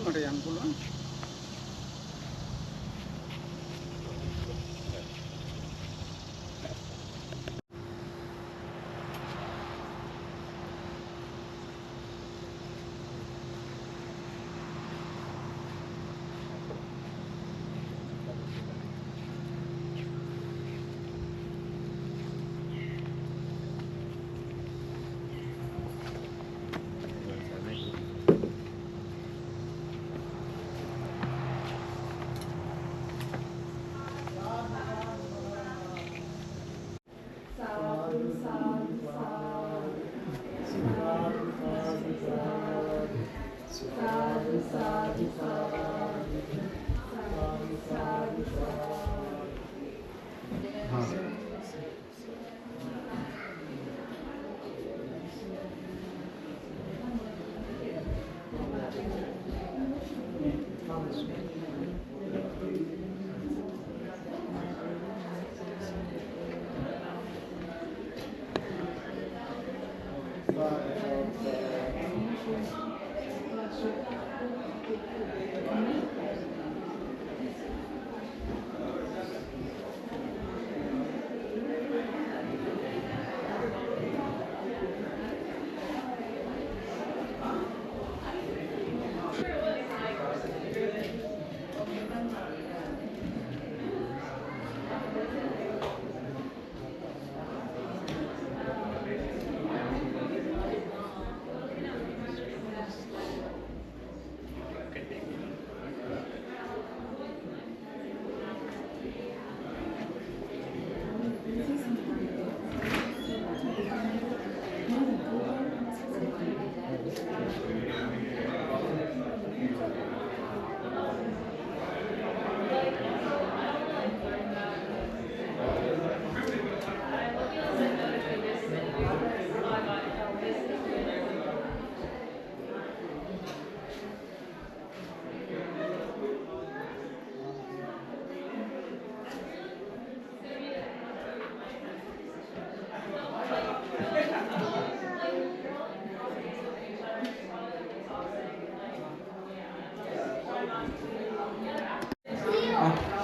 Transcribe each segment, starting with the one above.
මට යන්න පුළුවන්.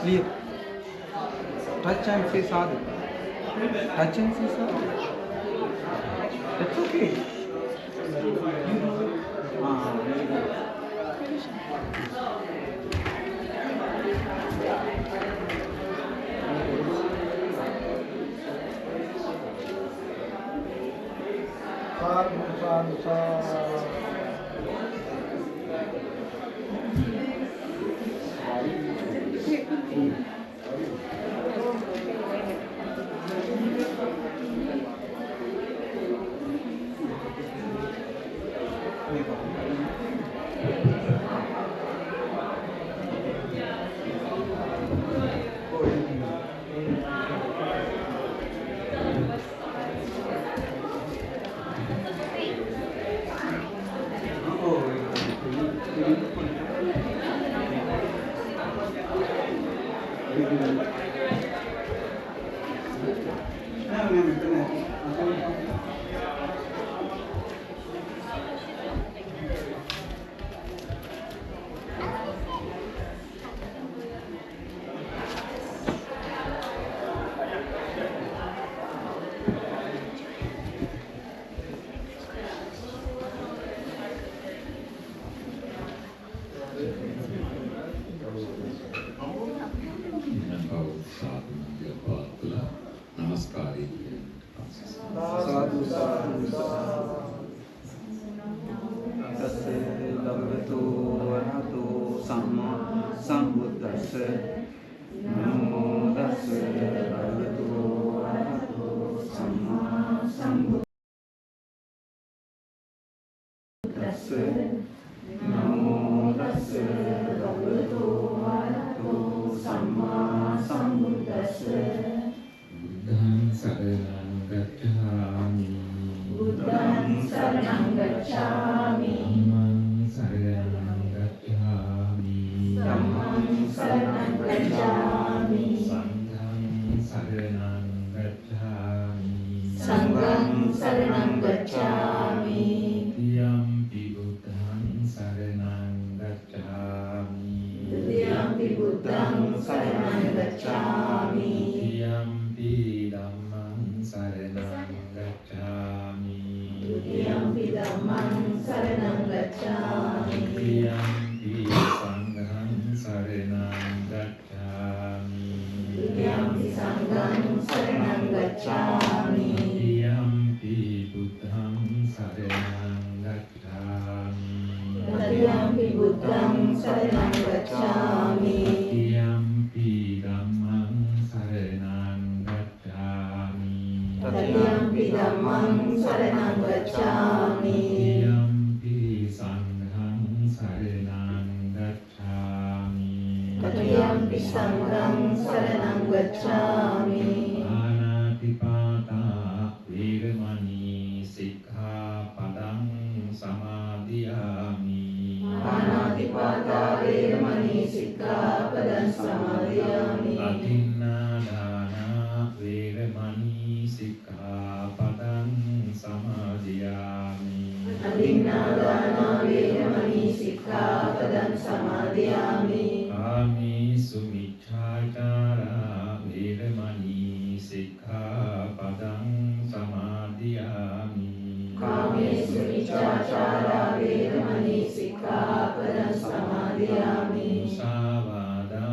Leo, touch and say sadhu. Touch and say sadhu. That's okay. You know it. Very good. Sadhu, sadhu, sadhu. බුද්ධං සරණං ගච්ඡාමි. Dutiyampi dhammang saranang gacchami. Dutiyampi dhammang saranang gacchami. Dutiyampi sanghang saranang gacchami. Dutiyampi sanghang saranang gacchami. Dutiyampi buddhang saranang gacchami. Dutiyampi buddhang saranang gacchami. Dutiyampi dhammang saranang gacchami. Dutiyampi dhammang saranang gacchami. Dutiyampi sanghang saranang gacchami. Dutiyampi sanghang saranang gacchami. Anatipata veramani sikkhapadang samadhiyami. Anatipata veramani sikkhapadang samadhiyami. Adhinnādāna veramani sikkhapadang samadhiyami. Adhinnādāna veramani sikkhapadang samadhiyami. Kāmesu miccācārā veramani sikkhapadang samadhiyami. Kāmesu miccācārā veramani sikkhapadang samadhiyami. Musāvādā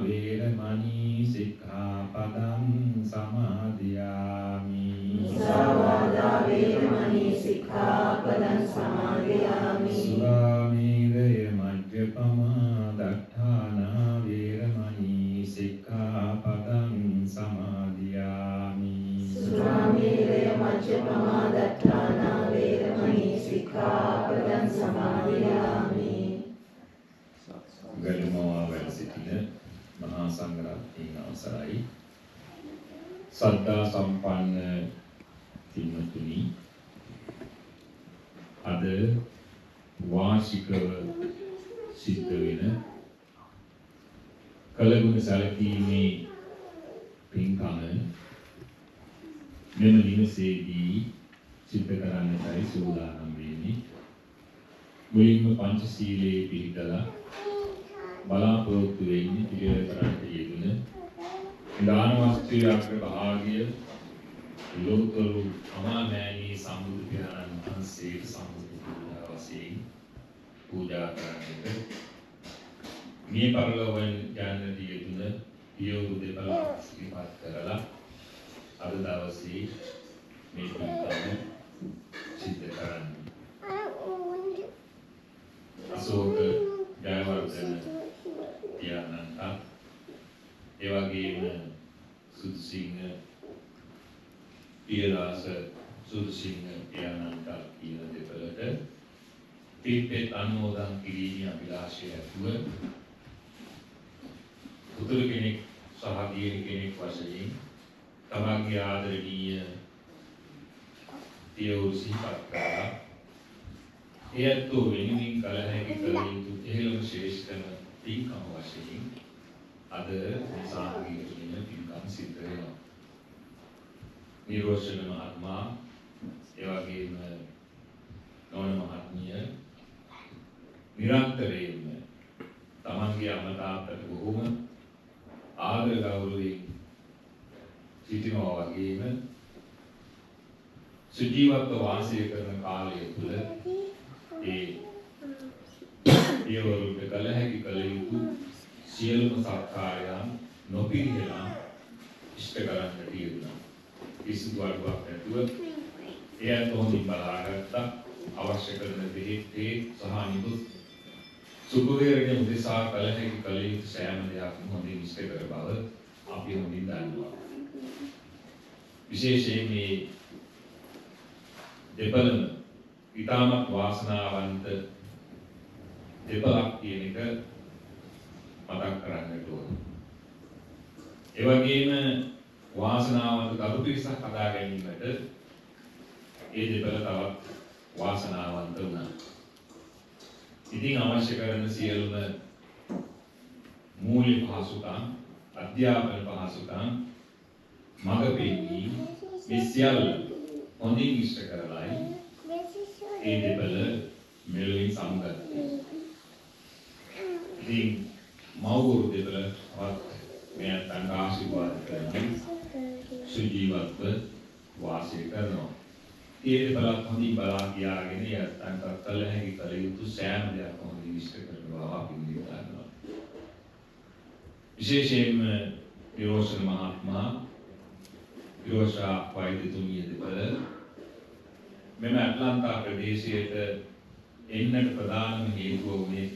veramani sikkhapadang samadhiyami. Musāvādā veramani sikkhapadang samadhiyami. Suvāmēraya majjapamā daṭṭhānā veramani sikkhapadang samadhiyami. Suvāmēraya majjapamā daṭṭhānā veramani sikkhapadang samadhiyami. ගරුමවා වැඩ සිටින මහා සංඝරත්නයන් අවසරයි. සද්ධා සම්පන්න පින්වතුනි, අද වාර්ෂිකව සිද්ධ වෙන කලගුණ සැලකීමේ පින්කම මෙම දිනසේදී සිද්ධ කරන්නටයි සූදානම් වෙන්නේ. මුලින්ම පංචශීලයේ පිළිපදලා බලාපොරොත්තු වෙන්නේ පිළිවෙල කරන්නට යෙදුන දාන වස්තුවේ අග්‍රභාගය ලෝකරු අමාමෑණී සම්බුදු පියාණන් වහන්සේට සම්බුදු පූජා වශයෙන් පූජා කරන්නට මේ පරිලෝකයෙන් යන්නට යෙදුන පියවරු දෙපළ ඉස්පත් කරලා අද දවසේ මේ පින්කම සිද්ධ කරන්නේ. අශෝක ජයවර්ධන පියාණන්ට ඒ වගේම සුදුසිංහ පියදාස සුදුසිංහ පියාණන්ට කියන දෙපළට පිටපෙත් අනුමෝදන් කිරීමේ අභිලාෂය ඇතුව පුතුල කෙනෙක් සහ දියණි කෙනෙක් වශයෙන් තමන්ගේ ආදරණීය පියවරු සිහිපත් කරලා එයත්තු වෙනුවෙන් කල හැකි කල යුතු ඉහළම ශ්‍රේෂ්ඨම පින්කම වශයෙන් අද සාමූහික තුලින් පින්කම සිද්ධ වෙනවා. නිරෝෂණ මහත්මයා ඒ වගේම නෝන මහත්මිය නිරන්තරයෙන්ම තමන්ගේ අමතාපට බොහොම ආදර ගෞරවයෙන් සිටිනවා වගේම සුජීවත්ව වාසය කරන කාලය තුළ ඒ පියවරුන්ට කල හැකි කල යුතු සියලුම සත්කාරයන් නොපිරිහෙලා ඉෂ්ට කරන්නට යෙදුණා. කිසිදු අඩුවක් නැතුව එයත් හොඳින් බලාගත්තා. අවශ්‍ය කරන දෙහි සහ නිකුත් සුභවේරණය උදෙසා කල හැකි කල යුතු සෑම දෙයක්ම හොඳින් ඉෂ්ට කර බව අපි හොඳින් දන්නවා. විශේෂයෙන් මේ දෙපළම ඉතාමත් වාසනාවන්ත දෙපළක් කියන එක මතක් කරන්නට ඕන. ඒ වගේම වාසනාවන්ත දරු පිරිසක් හදා ගැනීමට ඒ දෙපළ තවත් වාසනාවන්ත වුණා. ඉතින් අවශ්‍ය කරන සියලුම මූලික පහසුකම්, අධ්‍යාපන පහසුකම්, මඟ පෙන්වීම මේ සියල්ල හොඳින් ඉෂ්ට කරලායි ඒ දෙපළ මෙලොවින් සමුගත්තේ. ඉතින් මව්වරු දෙපළවත් මේ අතන් ආශිර්වාද කරමින් සුජීවත්ව වාසය කරනවා. ඒ දෙපළත් හොඳින් බලා කියාගෙන යත්තන්ට කළ හැකි කල යුතු සෑම දෙයක් හොඳින් ඉෂ්ට කරන බව අපි නිගමනය. විශේෂයෙන්ම විරෝෂණ මහත්මයා විරෝෂා වෛද්‍යතුමිය දෙපළ මෙම ඇට්ලාන්තා ප්‍රදේශයට එන්නට ප්‍රධානම හේතුව වුණේ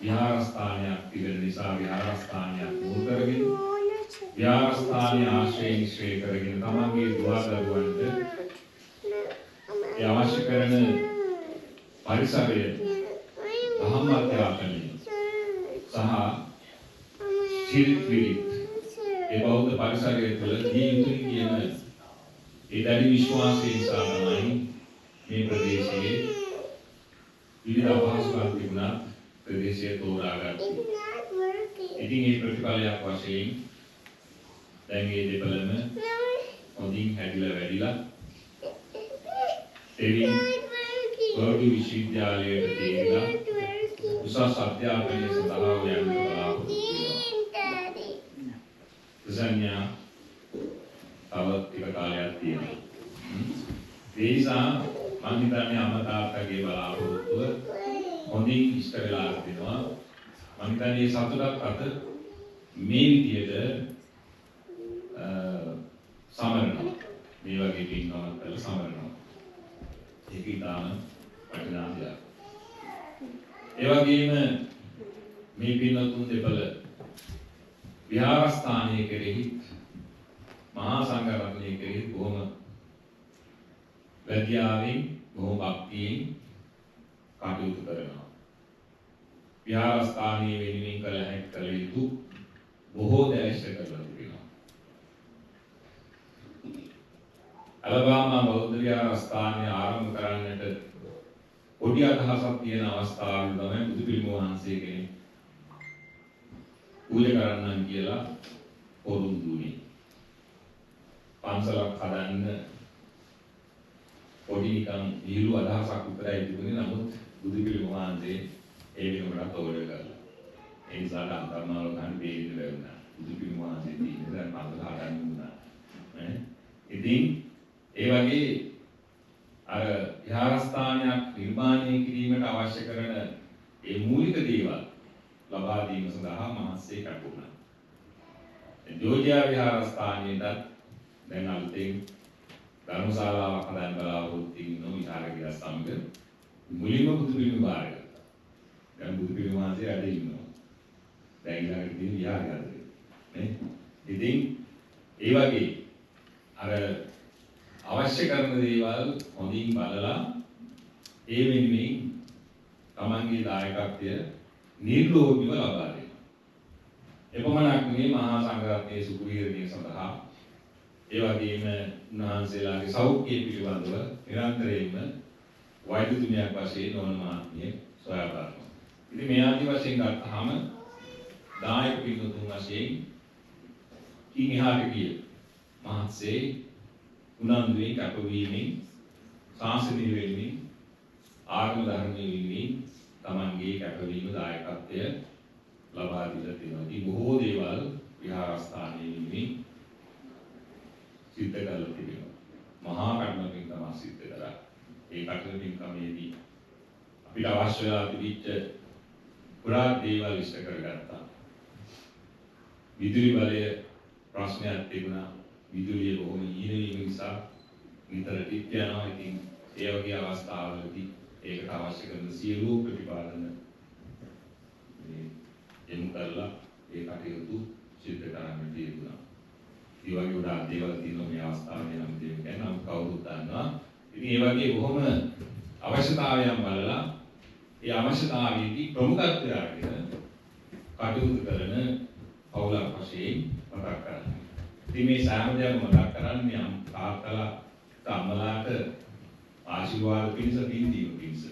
විහාරස්ථානයක් තිබෙන නිසා විහාරස්ථානයක් මුල් කරගෙන විහාරස්ථානය ආශ්‍රය කරගෙන තමන්ගේ දුවදරුවන්ට ඒ අවශ්‍ය කරන පරිසරය අහම්මත්‍යාපනය සහ සිරිත්විරිත් ඒ බෞද්ධ පරිසරය තුළ දී යුතුයි කියන ඒ දැඩි විශ්වාසය නිසා තමයි මේ ප්‍රදේශයේ විවිධ අපහසුකම් තිබුණත් ප්‍රදේශය තෝරාගත්තේ. ඉතින් මේ ප්‍රතිඵලයක් වශයෙන් දැන් මේ දෙපළම හොඳින් හැදිලා වැඩිලා එවින් වර්ගි විශ්වවිද්‍යාලයට තේරිලා උසස් අධ්‍යාපනය සඳහා යන්න බලාපොරොත්තු වෙනවා. සංඥා තව ටික කාලයක් තියෙනවා. ඒ නිසා මම හිතන්නේ අමතාත්තගේ බලාපොරොත්තුව හොඳින් ඉෂ්ට වෙලා තිනවා. මම හිතන්නේ සතුටක් අත මේ විදියට සමරනවා. මේ වගේ පින්කමක් කරලා සමරනවා. ඒක ඉතාම වටිනා දෙයක්. ඒ වගේම මේ පින්වතුන් දෙපළ විහාරස්ථානයේ කෙරෙහි මහා සංඝරත්නයේ කෙරෙහි බොහොම වැදියාවෙන් බොහොම භක්තියෙන් කටයුතු කරනවා. විහාරස්ථානයේ වෙනුවෙන් කළ හැකි කළ යුතු බොහෝ දෑ ඉෂ්ට කරලා තිබෙනවා. අලබාමා බෞද්ධ විහාරස්ථානය ආරම්භ කරන්නට පොඩි අදහසක් තියෙන අවස්ථාවල තමයි බුදු පිළිම වහන්සේ කෙනෙක් පූජා කරන්නම් කියලා පොරුන් දුන්නේ. පන්සලක් හදන්න පොඩි නිකන් විහිළු අදහසක් විතරයි තිබුණේ. නමුත් බුදු පිළිම වහන්සේ ඒ වෙනකොට තෝරේ කරලා. ඒ නිසා අන්තර්මාල ගන්න බේරිද වෙනවා. බුදු පිළිම වහන්සේ තියෙන දැන් පන්සල හදන්න උනා. ඉතින් ඒ වගේ අර විහාරස්ථානයක් නිර්මාණය කිරීමට අවශ්‍ය කරන ඒ මූලික දේවල් ලබා දීම සඳහා මහත්සේ කටුණා. ජෝර්ජියා විහාරස්ථානයේට දැන් අලුතෙන් ධර්මශාලාවක් හදන්න බලාපොරොත්තු වෙන විහාරකයා සමග මුලින්ම බුදු පිළිම බාරගත්තා. දැන් බුදු පිළිම වහන්සේ වැඩ ඉන්නවා. දැන් ඊළඟට තියෙන විහාරයද නේ. ඉතින් ඒ වගේ අර අවශ්‍ය කරන දේවල් හොඳින් බලලා ඒ වෙනුවෙන් තමන්ගේ දායකත්වය නිර්ලෝභීව ලබා දෙනවා. එපමණක් නෙවෙයි මහා සංඝරත්නයේ සුපිරියරිය සඳහා ඒ වගේම උන්වහන්සේලාගේ සෞඛ්‍ය පිළිබඳව නිරන්තරයෙන්ම වෛද්‍යතුමියක් වශයෙන් නොවන මහත්මිය සොයා බලනවා. ඉතින් මේ ආදි වශයෙන් ගත්තාම දායක පිළිතුරු වශයෙන් කින් එහාට ගිය මහත්සේ උනන්දුවෙන් කැපවීමෙන් ශාසනය වෙනුවෙන් ආගම ධර්මයේ වෙනුවෙන් තමන්ගේ කැපවීම දායකත්වය ලබා දීලා තියෙනවා. ඉතින් බොහෝ දේවල් විහාරස්ථානයේ වෙනුවෙන් සිද්ධ කරලා තිබෙනවා. මහා කර්ම පින්කම සිද්ධ කරා. ඒ කර්ම පින්කමේදී අපිට අවශ්‍ය වෙලා තිබිච්ච පුරා දේවල් ඉෂ්ට කරගත්තා. විදුලි බලය ප්‍රශ්නයක් තිබුණා. විදුලිය බොහොම ඊන වීම නිසා විතර ටික යනවා. ඉතින් ඒ වගේ අවස්ථාවලදී ඒකට අවශ්‍ය කරන සියලු ප්‍රතිපාදන යොමු කරලා ඒ කටයුතු සිදු කරන්න තියුණා. ඒ වගේ උඩා දේවල් තියෙනවා මේ අවස්ථාවේ නම් දෙයක් ගැන නම් කවුරුත් දන්නවා. ඉතින් ඒ වගේ බොහොම අවශ්‍යතාවයන් බලලා ඒ අවශ්‍යතාවයේදී ප්‍රමුඛත්වය අරගෙන කටයුතු කරන පවුලක් වශයෙන් මතක් කරගන්න. ඉතින් මේ සෑම දෙයක්ම මතක් කරන්නේ තාත්තලා අම්මලාට ආශිර්වාද පිණිස පින් දීම පිණිස.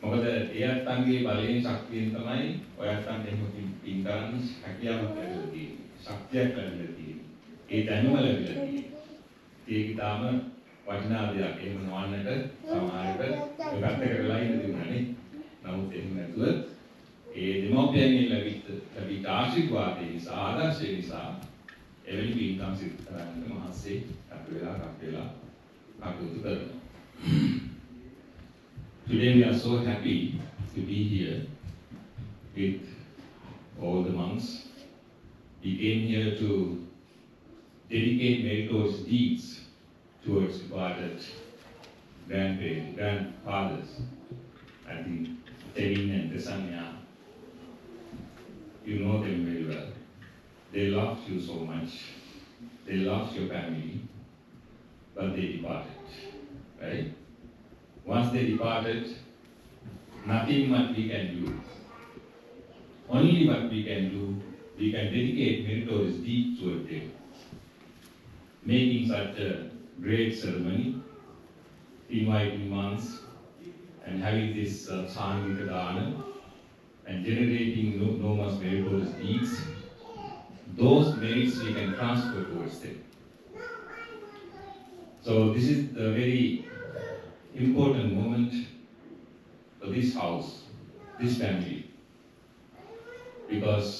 මොකද ඒ අත්ංගේ බලයෙන් ශක්තියෙන් තමයි ඔයයන්ට එහෙම පින් කරන්න හැකියාවක් ලැබෙලා තියෙන්නේ. ශක්තියක් ලැබෙලා තියෙන්නේ. ඒ දැනුම ලැබෙලා තියෙන්නේ. ඒක ඊටාම වටිනා දෙයක්. එහෙම නොවන්නට සමහරවිට පැත්තකට වෙලා ඉන්න දෙන්නේ. නමුත් එහෙම නැතුව ඒ දෙමව්පියන්ගෙන් ලැබිච්ච ආශිර්වාදය නිසා ආදර්ශය නිසා එවැනි පින්කම් සිදු කරන්න මහන්සිය අප වෙලා කටයුතු කරනවා. Today we are so happy to be here with all the monks. We came here to dedicate meritorious deeds towards departed grandfathers. I think Tevin and Tesanya, you know them very well. They loved you so much. They loved your family, but they departed, right? Once they departed, nothing much we can do. Only what we can do, we can dedicate meritorious deeds towards them. Making such a great ceremony, inviting monks, and having this Sangika Dana, and generating enormous meritorious deeds, those merits we can transfer towards them. So this is the very important moment for this house, this family, because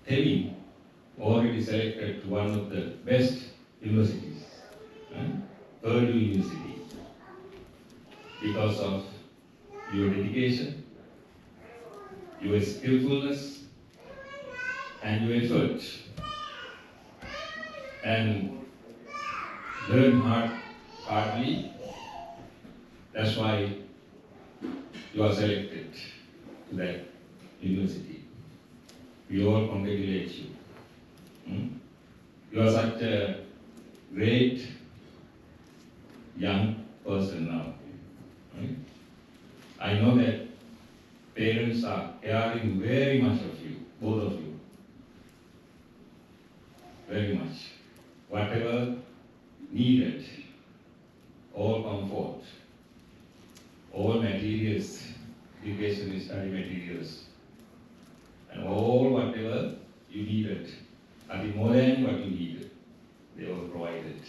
Tevin already selected to one of the best universities, Purdue University, because of your dedication, your skillfulness, and your effort, and learn hardly. That's why you are selected to that university. We all congratulate you. You are such a great young person now. Right? I know that parents are caring very much of you, both of you. Very much. Whatever needed, all comfort, all materials, education and study materials, and all whatever you needed, I think more than what you needed, they all provided.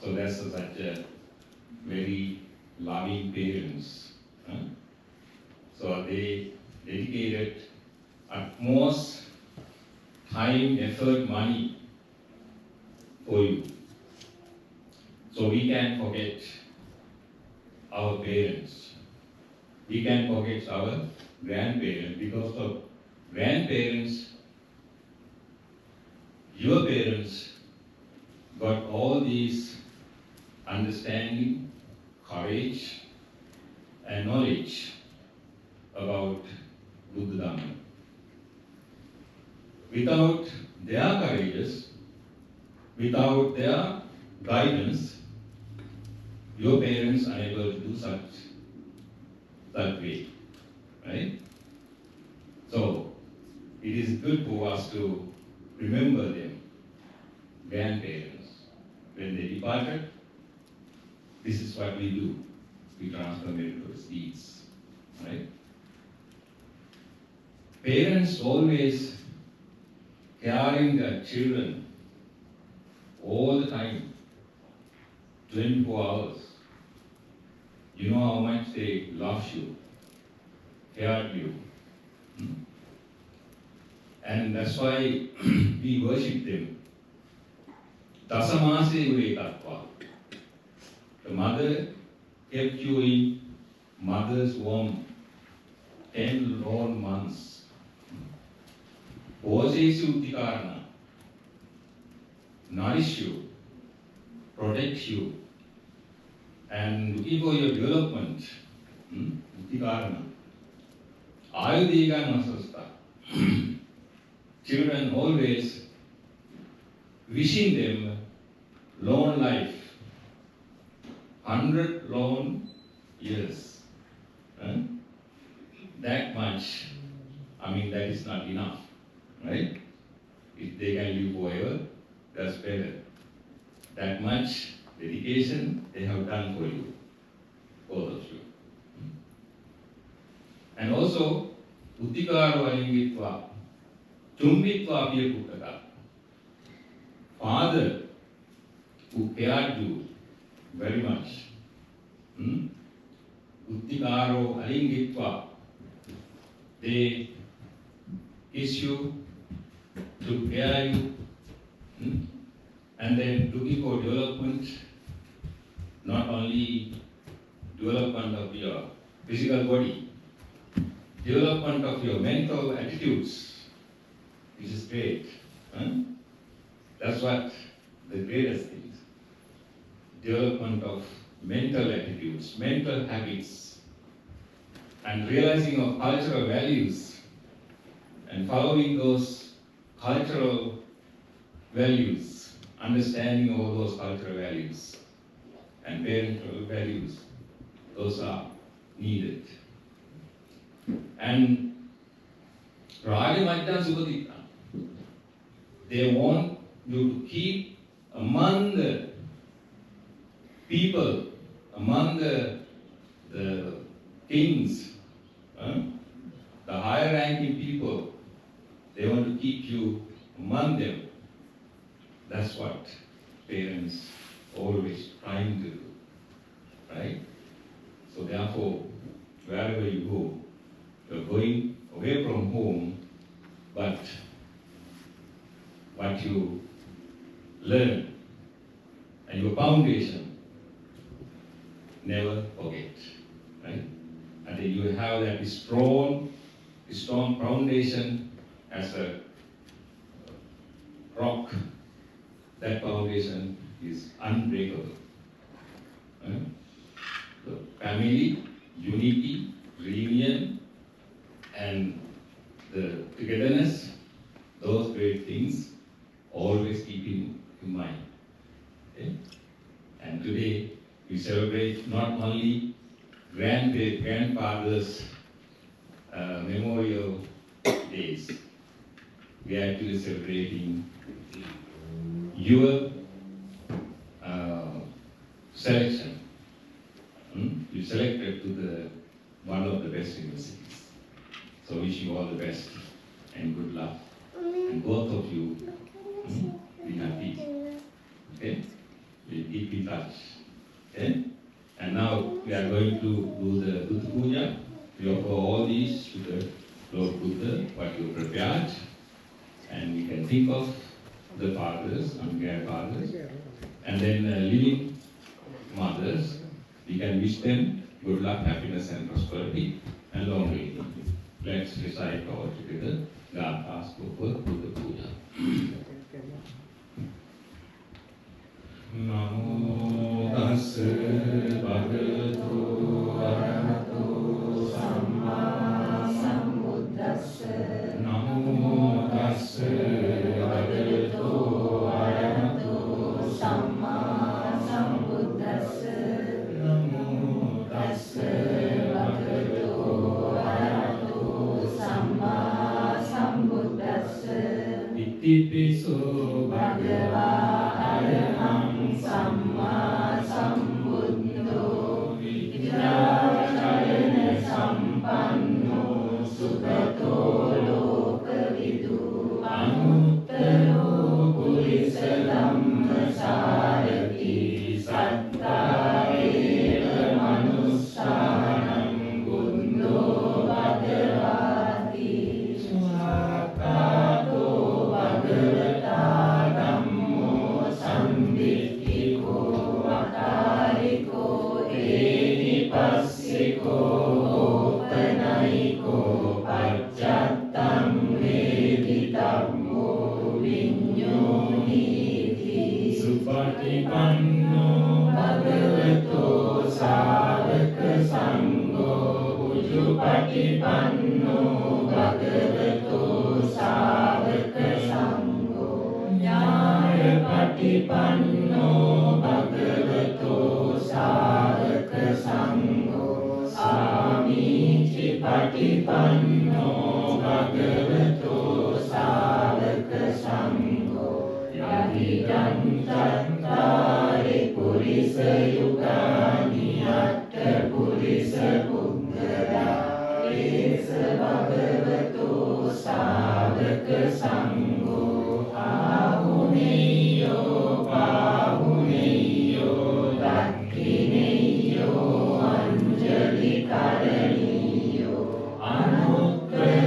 So that's such a very loving parents. So they dedicated utmost time, effort, money for you. So we can't forget our parents. We can't forget our grandparents, because of grandparents, your parents got all these understanding, courage, and knowledge about Buddha Dhamma. Without their courages, without their guidance, your parents are able to do that way, right? So it is good for us to remember them, grandparents. When they departed, this is what we do. We transfer meritorious deeds, right? Parents always caring their children all the time, 24 hours. You know how much they love you, care you. And that's why we worship them. Dasamase Urekatva. The mother kept you in mother's womb 10 long months. Posesu Uttikarana. Nourish you, protect you, and looking for your development. Uttikarana. Ayudhiga Masasta. Children always wishing them long life, 100 long years. That much, I mean, that is not enough, right? If they can live forever, that's better. That much dedication they have done for you, both of you. And also, Uttikaro Alingitva, Chumbitva Apiyakutaka. Father who cared you very much. Uttikaro Alingitva, They kiss you, to prepare you, and then looking for development, not only development of your physical body, development of your mental attitudes, which is great. That's what the greatest thing is. Development of mental attitudes, mental habits, and realizing of cultural values, and following those cultural values, understanding all those cultural values and parental values, those are needed. And Raja Majjan Subhadita, they want you to keep among the people, among the kings, the higher ranking people, they want to keep you among them. That's what parents always trying to do, right? So therefore, wherever you go, you're going away from home, but what you learn and your foundation, never forget, right? And then you have that strong foundation as a rock. That foundation is unbreakable. The family, unity, reunion, and the togetherness, those great things, always keep in mind. Okay? And today, we celebrate not only grandfathers' memorial days, we are actually celebrating your selection. You selected to the one of the best universities. So wish you all the best and good luck. And both of you be happy. Okay? We'll keep in touch. Okay? And now we are going to do the Buddha Puja. We offer all these to the Lord Buddha, what you prepared. And we can think of the fathers and grandfathers. And then living mothers, we can wish them good luck, happiness and prosperity and long living. Let's recite all together. God ask for Buddha Puja. Namo tassa bhagavato arahato samma sambuddhassa. Namo tassa bhagavato arahato samma sambuddhassa. Namo tassa bhagavato arahato samma sambuddhassa. Itipiso bhagava araham samma sambuddho vidyacharana sampanno sugato lokavidu anuttaro purisa dhamma sarati satta eva manussanam buddho bhagavati swakato bhagavata dhammo sambhittiko akariko enipassiko opanayiko paccattam veditammo vinyoniti supatipanno bhagavato sāvaka sangho ujupatipanno bhagavato sāvaka sangho nyāyapatipanno bhagavato sāvaka sangho sāmīci patipanno bhagavato sāvaka sangho yadidam cattari purisa yugani atta purisa puggala esa bhagavato sāvaka sangho ahuneyo pahuneyo dakkineyo anjali karaniyo anuttara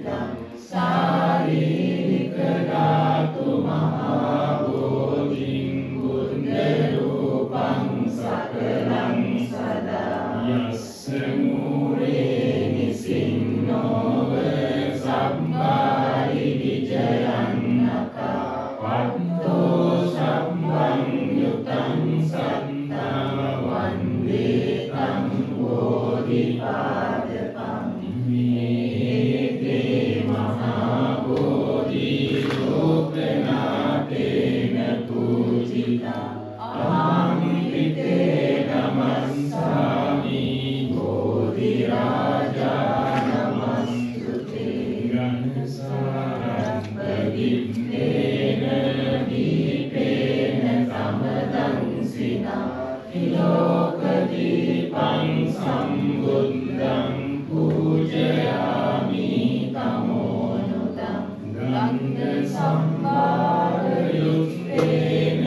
සම්පයුතං සාරීරික ධාතු මහා බෝධිං බුද්ධ රූපං සකලං සදා යස්ස මූලේ නිසින්නෝව සම්මාරි විජයන්නකා වත්තෝ සම්බං යුතං සත්තා වන්දේ තං බෝධිපාදකං මේතේ මහා බෝධි රූපනාතේන පූජිතා අහං හිතේ නමස්සාමි බෝධි රාජා නමස්තුතේ ගණසාරං පදිත්තේන දීපේන සමදං සිනා ලෝකදීපං සම්බුද්ධං පූජයාමි තමෝනුතං ගන්ධ සම්භාරයුත්තේන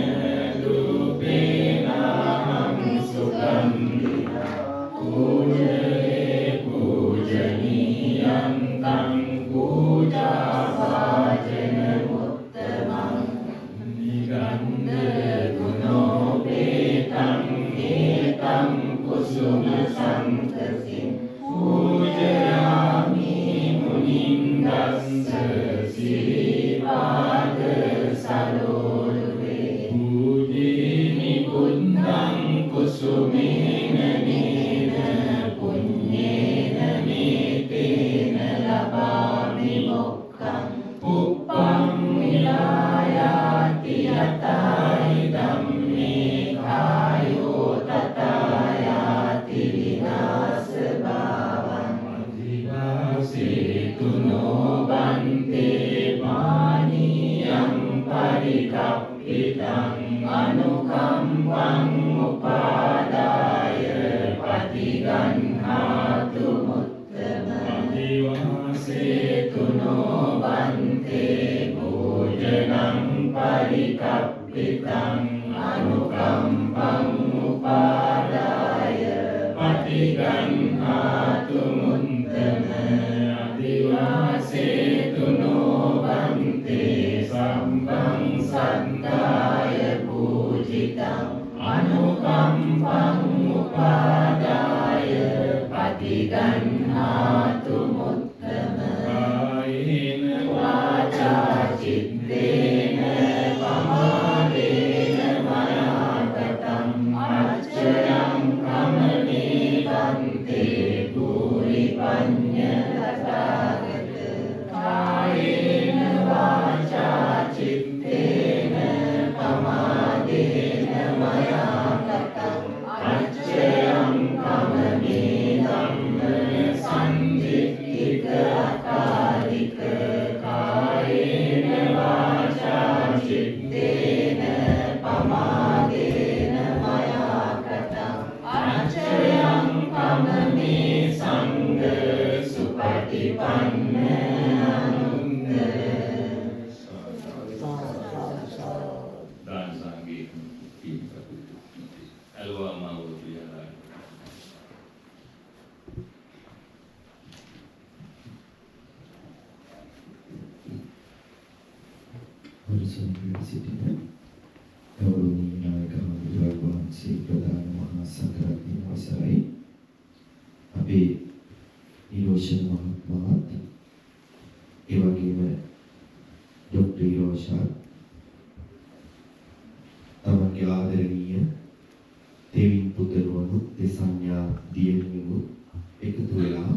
රූපේනාහං සුගන්ධිනා පූජේ පූජනීයං තං පූජාවාචන මුත්තමං නිගන්ධ ගුණෝපේතං ඒතං කුසුම සන්තසින් පූජයාමි මුනින්දස්ස සිරිපාද සරෝරුවේ පූජේමි බුද්ධං කුසුමේන නේන පුඤ්ඤේන මේතේන ලබාමි මොක්ඛං උප්පං විලායාති යතයි ධම්මේ කායෝ තථායාති විනාශ භාවං අධිවාසේතුනෝ බන්තේ මානියං පරිකප්පිතං අනුකම්පං උපාදාය පටිගන්හාතු මුත්තම අධිවාසේතුනෝ බන්තේ භෝජනං පරිකප්පිතං අනුකම්පං උපාදාය පටිගන්හාතු මුත්තම අදිවාසේතුනෝ බන්තේ සම්බං සත්තාය පූජිතං අනුකම්පං උපාදාය පටිගන්හාතු මුත්තම කායේන වාචා චිත්තේන පමාදේන මයාගතං අච්චයං කමනේ වන්තේ පුරි පඤ්ඤ තථාගත කායේන වාචා චිත්තේන පමාදේන මයාගතං අච්චයං කමනේ ධම්ම සංදිත්තික අකාලික කායේන වාචා චිත්තේන පමාදේන මයාගතං අච්චයං කමනේ සංඝ සුපටිපන්න අනුත්තර දාන සංගීත කීපකතු අලවා මාවුලියලා හරිසම්ප්‍රේ සිටින ගෞරවනීය නායක හමුදුරන් වහන්සේ ප්‍රධාන මහා සංඝරත්නය අවසරයි අපේ නිරෝෂන් මහත්මයාත් ඒ වගේම ડોક્ટર නිරෝෂා තමන්ගේ ආදරණීය දෙවියන් පුතණුවනු දෙසඤ්ඤා දියණියෝ එකතු වෙලා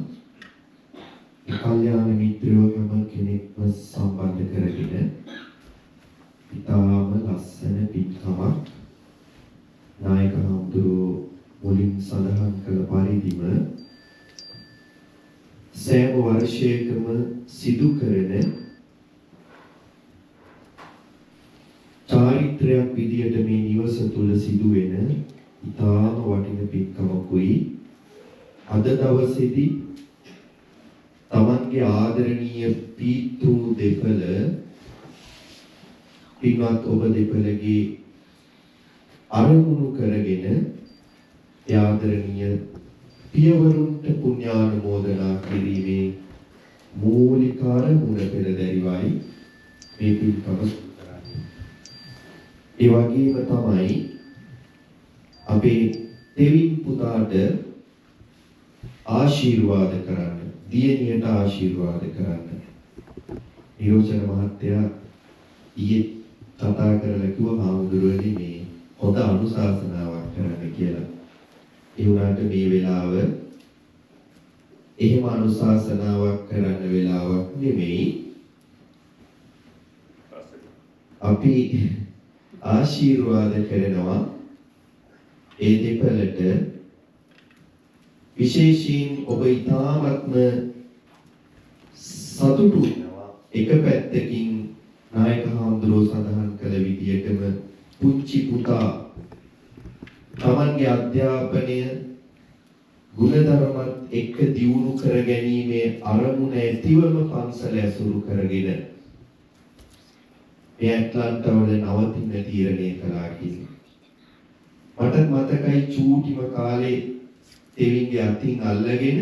ඒ කල්යාණ මිත්‍රයෝ හැම කෙනෙක්ම සම්බන්ධ කරගෙන ඉතාම ලස්සන පිටකමක් නායක හමුදුරෝ මුලින් සඳහන් කළ පරිදිම සෑම වර්ෂයකම සිදු කරන චාරිත්‍රයක් විදියට මේ නිවස තුල සිදුවෙන ඉතාම වටින පිටකමකුයි අද දවසේදී තමන්ගේ ආදරණීය පීතෘ දෙපළ පින්වත් ඔබ දෙපළගේ අරමුණු කරගෙන ආදරණීය පියවරුන්ට පුණ්‍යානුමෝදනා කිරීමේ මූලිකාර මුණ පෙරදැරිවයි මේ පින්කම කරන්නේ. ඒ වගේම තමයි අපේ දෙවියන් පුතාට ආශිර්වාද කරන්න, දියණියට ආශිර්වාද කරන්න. නිරෝෂණ මහත්තයා ඊයේ කතා කරලා කිව්වා හාමුදුරුවනේ මේ හොඳ අනුශාසනාවක් කරන්න කියලා. ඒ වුණාට මේ වෙලාව එහෙම අනුශාසනාවක් කරන්න වෙලාවක් නෙමෙයි. අපි ආශිර්වාද කරනවා ඒ දෙපළට. විශේෂයෙන් ඔබ ඊ타ත්ම සතුටු වෙනවා. එක පැත්තකින් නායක හාමුදුරුවෝ සඳහන් කළ විදියටම පුංචි පුතා තමන්ගේ අධ්‍යාපනය ගුණධර්මත් එක්ක දියුණු කර ගැනීමේ අරමුණ ඇතිවම පන්සල ඇසුරු කරගෙන මේ ඇට්ලන්ටා වල නවතින තීරණය කළා කියලා. මට මතකයි චූටිම කාලේ දෙවියන්ගේ අතින් අල්ලගෙන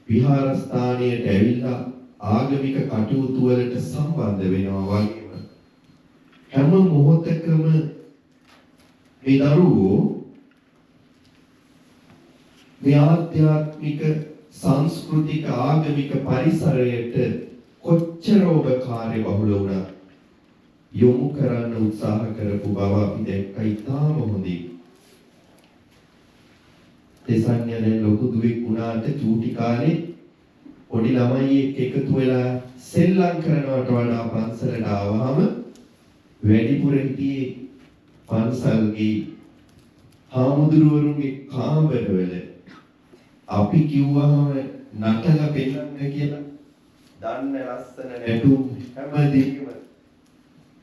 විහාරස්ථානයට ඇවිල්ලා ආගමික කටයුතු වලට සම්බන්ධ වෙනවා වගේම හැම මොහොතකම මේ දරුවෝ මේ ආධ්‍යාත්මික සංස්කෘතික ආගමික පරිසරයට කොච්චර ඔබ කාර්යබහුල වුණා යොමු කරන්න උත්සාහ කරපු බව අපි දැක්කයි තාම හොඳින්. තෙසන්‍ය දැන් ලොකු දුවෙක් වුණාට චූටි කාලේ පොඩි ළමයි එක්ක එකතු වෙලා සෙල්ලම් කරනවට වඩා පන්සලට ආවහම වැඩිපුර හිටියේ පන්සල්ගේ හාමුදුරුවරුන්ගේ කාමරවල. අපි කිව්වහම නටලා පෙන්නන්න කියලා දන්න ලස්සන නැටුම් හැමදේම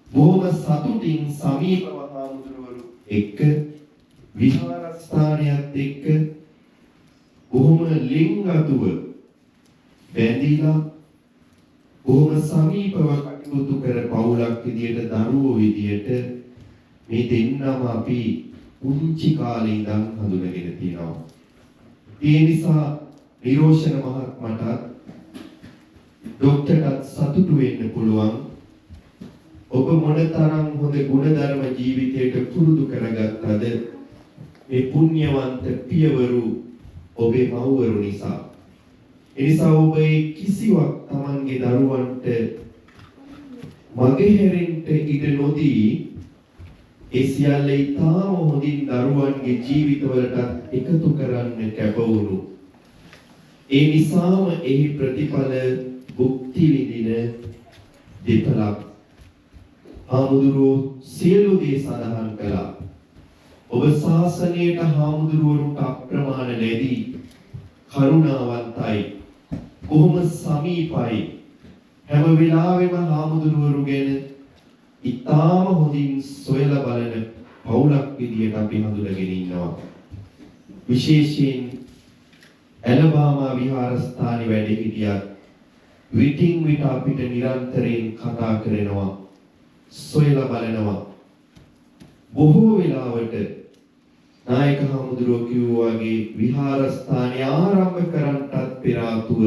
බොහොම සතුටින් සමීපව හාමුදුරුවරු එක්ක විහාරස්ථානයත් එක්ක බොහොම ලිංගතුව බැඳිලා බොහොම සමීපව කටයුතු කර පවුලක් විදියට දරුවෝ විදියට මේ දෙන්නම අපි උන්චි කාලේ ඉඳන් හඳුනගෙන තියෙනවා. ඒ නිසා නිරෝෂණ මහත්මයාට ડોක්ටර්ටත් සතුටු වෙන්න පුළුවන්. ඔබ මොනතරම් හොඳ ගුණධර්ම ජීවිතයට පුරුදු කරගත්තද මේ පුණ්‍යවන්ත පියවරු ඔබේ මව්වරු නිසා. ඒ නිසා ඔබ කිසිවක් Tamanගේ දරුවන්ට මගහැරෙන්න ඉඩ නොදී ඒ සියල්ල ඊටම හොඳින් දරුවන්ගේ ජීවිතවලට එකතු කරන්න කැපවුණු. ඒ නිසාම එහි ප්‍රතිඵල භුක්ති විඳින දෙපළක් හාමුදුරුවෝ සියලු දේ සඳහන් කළා. ඔබ ශාසනයට හාමුදුරුවරුන්ට අප්‍රමාණ ලැබී කරුණාවන්තයි, කොහොම සමීපයි, හැම වෙලාවෙම හාමුදුරුවරු ගැන ඉතාම හොඳින් සොයලා බලන පවුලක් විදියට අපි හඳුනගෙන ඉන්නවා. විශේෂයෙන් ඇලබාමා විහාරස්ථානයේ වැඩ හිටියත් විටින් විට අපිට නිරන්තරයෙන් කතා කරනවා, සොයලා බලනවා. බොහෝ වෙලාවට නායක හාමුදුරුවෝ කිව්වා වගේ විහාරස්ථානය ආරම්භ කරන්නටත් පෙර ආතුව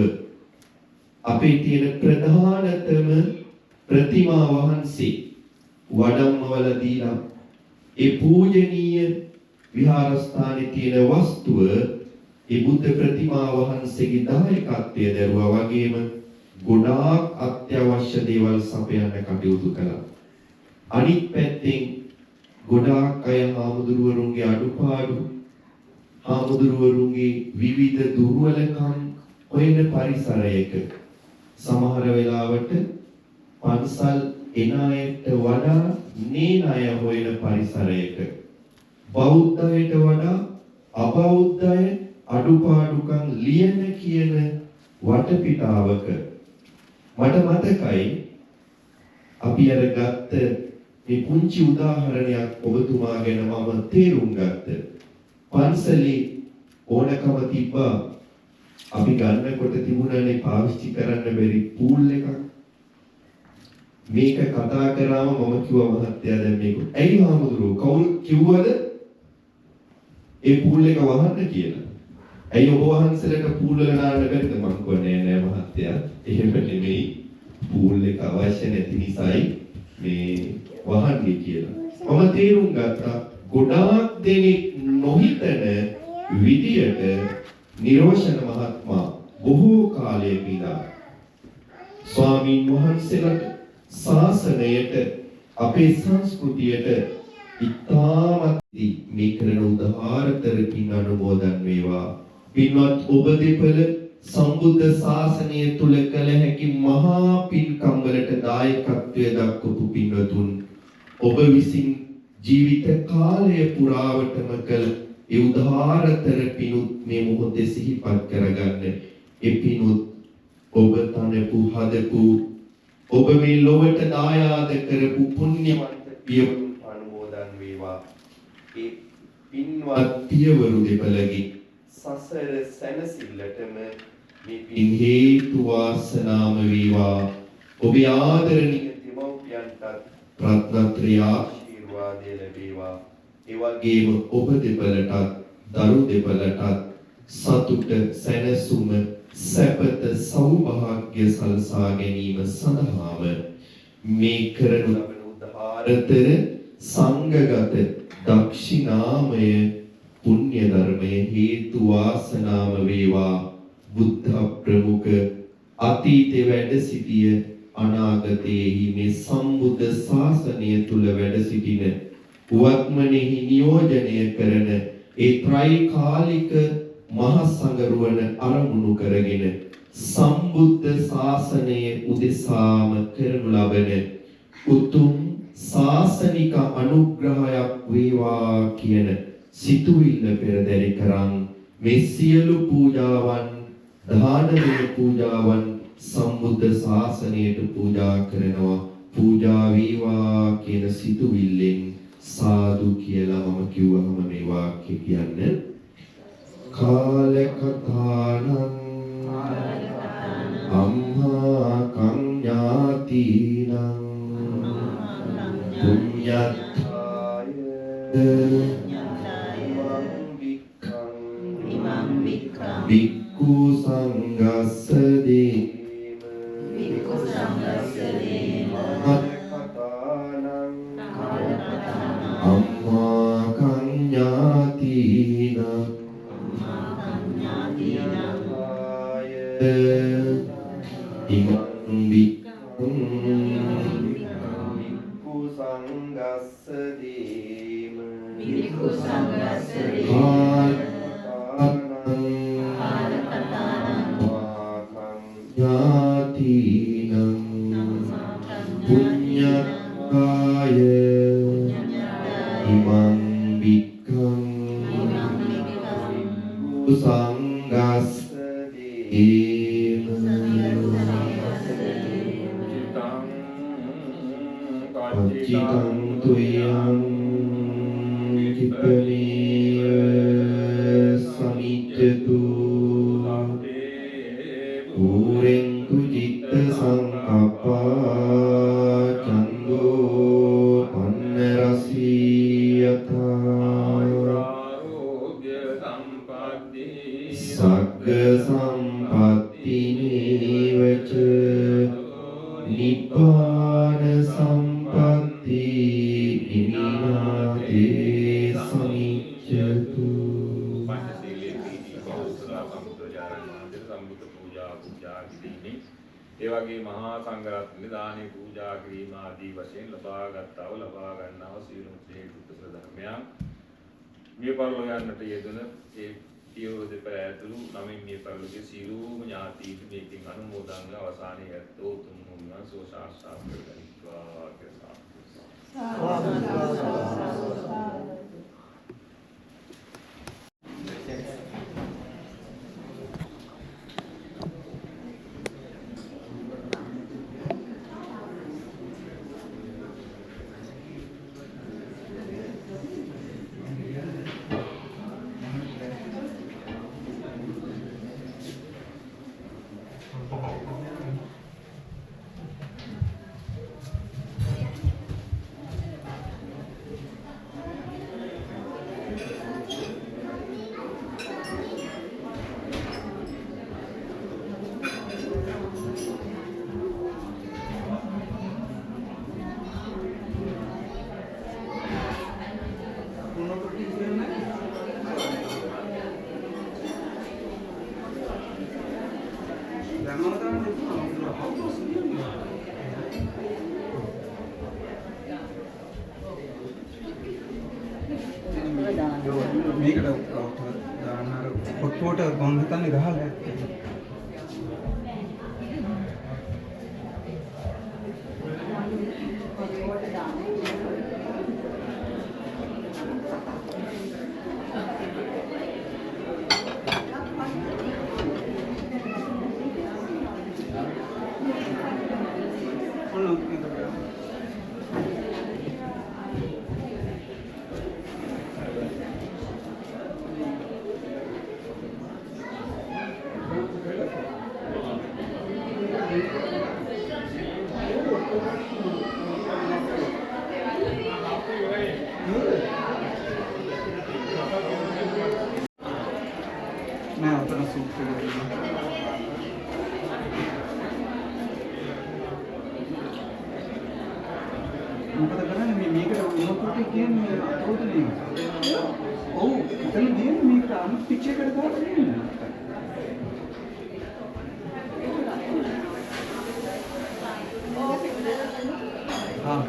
අපේ තියෙන ප්‍රධානතම ප්‍රතිමා වහන්සේ වඩම්මවල දීලා ඒ පූජනීය විහාරස්ථානයේ තියෙන වස්තුව ඒ බුද්ධ ප්‍රතිමා වහන්සේගේ දායකත්වය දරුවා වගේම ගොඩාක් අත්‍යවශ්‍ය දේවල් සපයන්න කටයුතු කළා. අනිත් පැත්තෙන් ගොඩාක් අය හාමුදුරුවරුන්ගේ අඩුපාඩු, හාමුදුරුවරුන්ගේ විවිධ දුර්වලකම් හොයන පරිසරයක සමහර වෙලාවට පන්සල් එන අයට වඩා නේන අය හොයන පරිසරයක බෞද්ධයට වඩා අබෞද්ධය අඩුපාඩුකම් ලියන කියන වටපිටාවක මට මතකයි අපි අර ගත්ත මේ පුංචි උදාහරණයක් ඔබතුමා ගැන මම තේරුම් ගත්ත. පන්සලේ ඕනකම තිබ්බා අපි ගන්නකොට තිබුණානේ පාවිච්චි කරන්න බැරි පූල් එකක්. මේක කතා කරාම මම කිව්වා මහත්තයා දැන් මේක ඇයි හාමුදුරුවෝ කවුරු කිව්වද ඒ පූල් එක වහන්න කියලා. ඇයි ඔබ වහන්සේලාට පූල් වල නාන්න බැරිද? මං කොනේ නෑ මහත්තයා. එහෙම නෙමෙයි. පූල් එක අවශ්‍ය නැති නිසායි මේ වහන්නේ කියලා. මම තේරුම් ගත්තා ගොඩාක් දෙනෙක් නොහිතන විදියට නිරෝෂණ මහත්මයා බොහෝ කාලයක ඉඳලා ස්වාමීන් වහන්සේලාට ශාසනයට අපේ සංස්කෘතියට ඉතාමත් මේ කරන උදාාරතරකින් අනුමෝදන් වේවා. පින්වත් ඔබ දෙපළ සම්බුද්ධ ශාසනය තුල කළ හැකි මහා පින්කම් වලට දායකත්වය දක්වපු පින්වතුන් ඔබ විසින් ජීවිත කාලය පුරාවටම කළ ඒ උදාාරතර පිණුත් මේ මොහොතේ සිහිපත් කරගන්න. ඒ පිණුත් ඔබ තනපු හදපු ඔබ මේ ලොවට දායාද කරපු පුණ්‍යවන්ත පියවරුන් අනුමෝදන් වේවා. ඒ පින්වත් පියවරු දෙපළගේ සසර සැනසෙල්ලටම මේ පින් හේතු වාසනාම වේවා. ඔබේ ආදරණීය දෙමව්පියන්ට රත්නත්‍රය ආශිර්වාදය ලැබේවා. ඒ වගේම ඔබ දෙපළටත් දරු දෙපළටත් සතුට සැනසුම සැපත සෞභාග්‍ය සලසා ගැනීම සඳහාම මේ කරනු ලබන උදාාරතර සංඝගත දක්ෂිනාමය පුණ්‍ය ධර්මයේ හේතු වාසනාම වේවා. බුද්ධ ප්‍රමුඛ අතීතේ වැඩ සිටිය අනාගතයේහි මේ සම්බුද්ධ ශාසනය තුල වැඩ සිටින වත්මනෙහි නියෝජනය කරන ඒ ත්‍රිකාලික මහ සංගරුවන අරමුණු කරගෙන සම්බුද්ධ ශාසනයේ උදෙසාම කරනු ලබන උතුම් ශාසනික අනුග්‍රහයක් වේවා කියන සිතුවිල්ල පෙරදරි කරන් මේ සියලු පූජාවන් දානමය පූජාවන් සම්බුද්ධ ශාසනයට පූජා කරනවා. පූජා වේවා කියන සිතුවිල්ලෙන් සාදු කියලා මම කිව්වම මේ වාක්‍ය කියන්නේ කාලකතානං අම්හා කඤ්ඤාතිනං පුඤ්ඤත්ථාය ඉමං වික්ඛං භික්ඛු සංඝස්ස දේම කාලකතානං අම්හා කඤ්ඤාතිනං ඉමං වික්ඛං භික්ඛු සංඝස්ස දේම පුඤ්ඤක්ඛාය ඉමං වික්ඛං සංඝස්ස දේම පච්චිතං තුයං කිප්පනීය සමිච්ඡතු ඌරෙන්තු චිත්ත සංකප්පා චන්දෝ පන්න රසීයතා සග්ග සම්පත්ති නේවච නිපාන සම්පත්ති නිනාතේ සමිච්ඡතු. ඒ වගේ මහා සංඝරත්නයේ දානේ පූජා කිරීම ආදී වශයෙන් ලබා ගන්නව සියලුම කුසල ධර්මයන් මේ පරිලෝක යන්නට යෙදුන ඒ පියවර දෙපළ ඇතුළු නමින් මේ පරිලෝකයේ සියලුම ඥාතීන් මේකින් අනුමෝදන් අවසානයේ ඇත්තෝ උතුම් වූ සෝසාස්සා කරගනිත්වා කියලා. මේකට දාන්න අර පොට්ටුවට මම හිතන්නේ ගහලා ඇත්තේ. Nah, terus suku මොකද කරන්නේ මේකට උණුපොට කියන්නේ අතෝද නේ. ඔව් එතන දින්නේ මේකට අනිත් පිච් එකට දාලා දෙන්න. ආ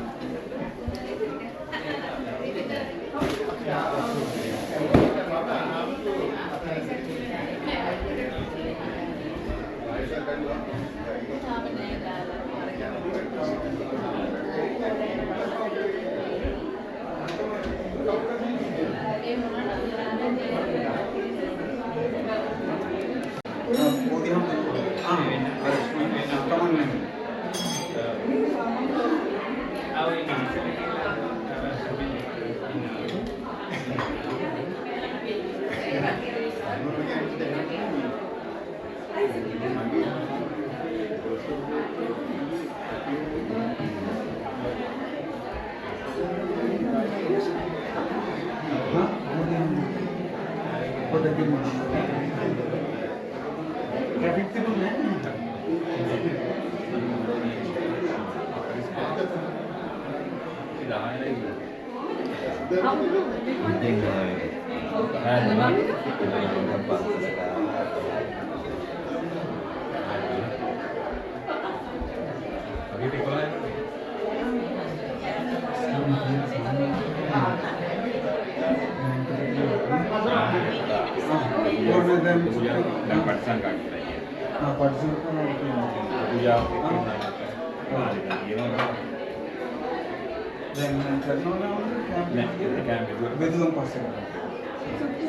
betul pasti.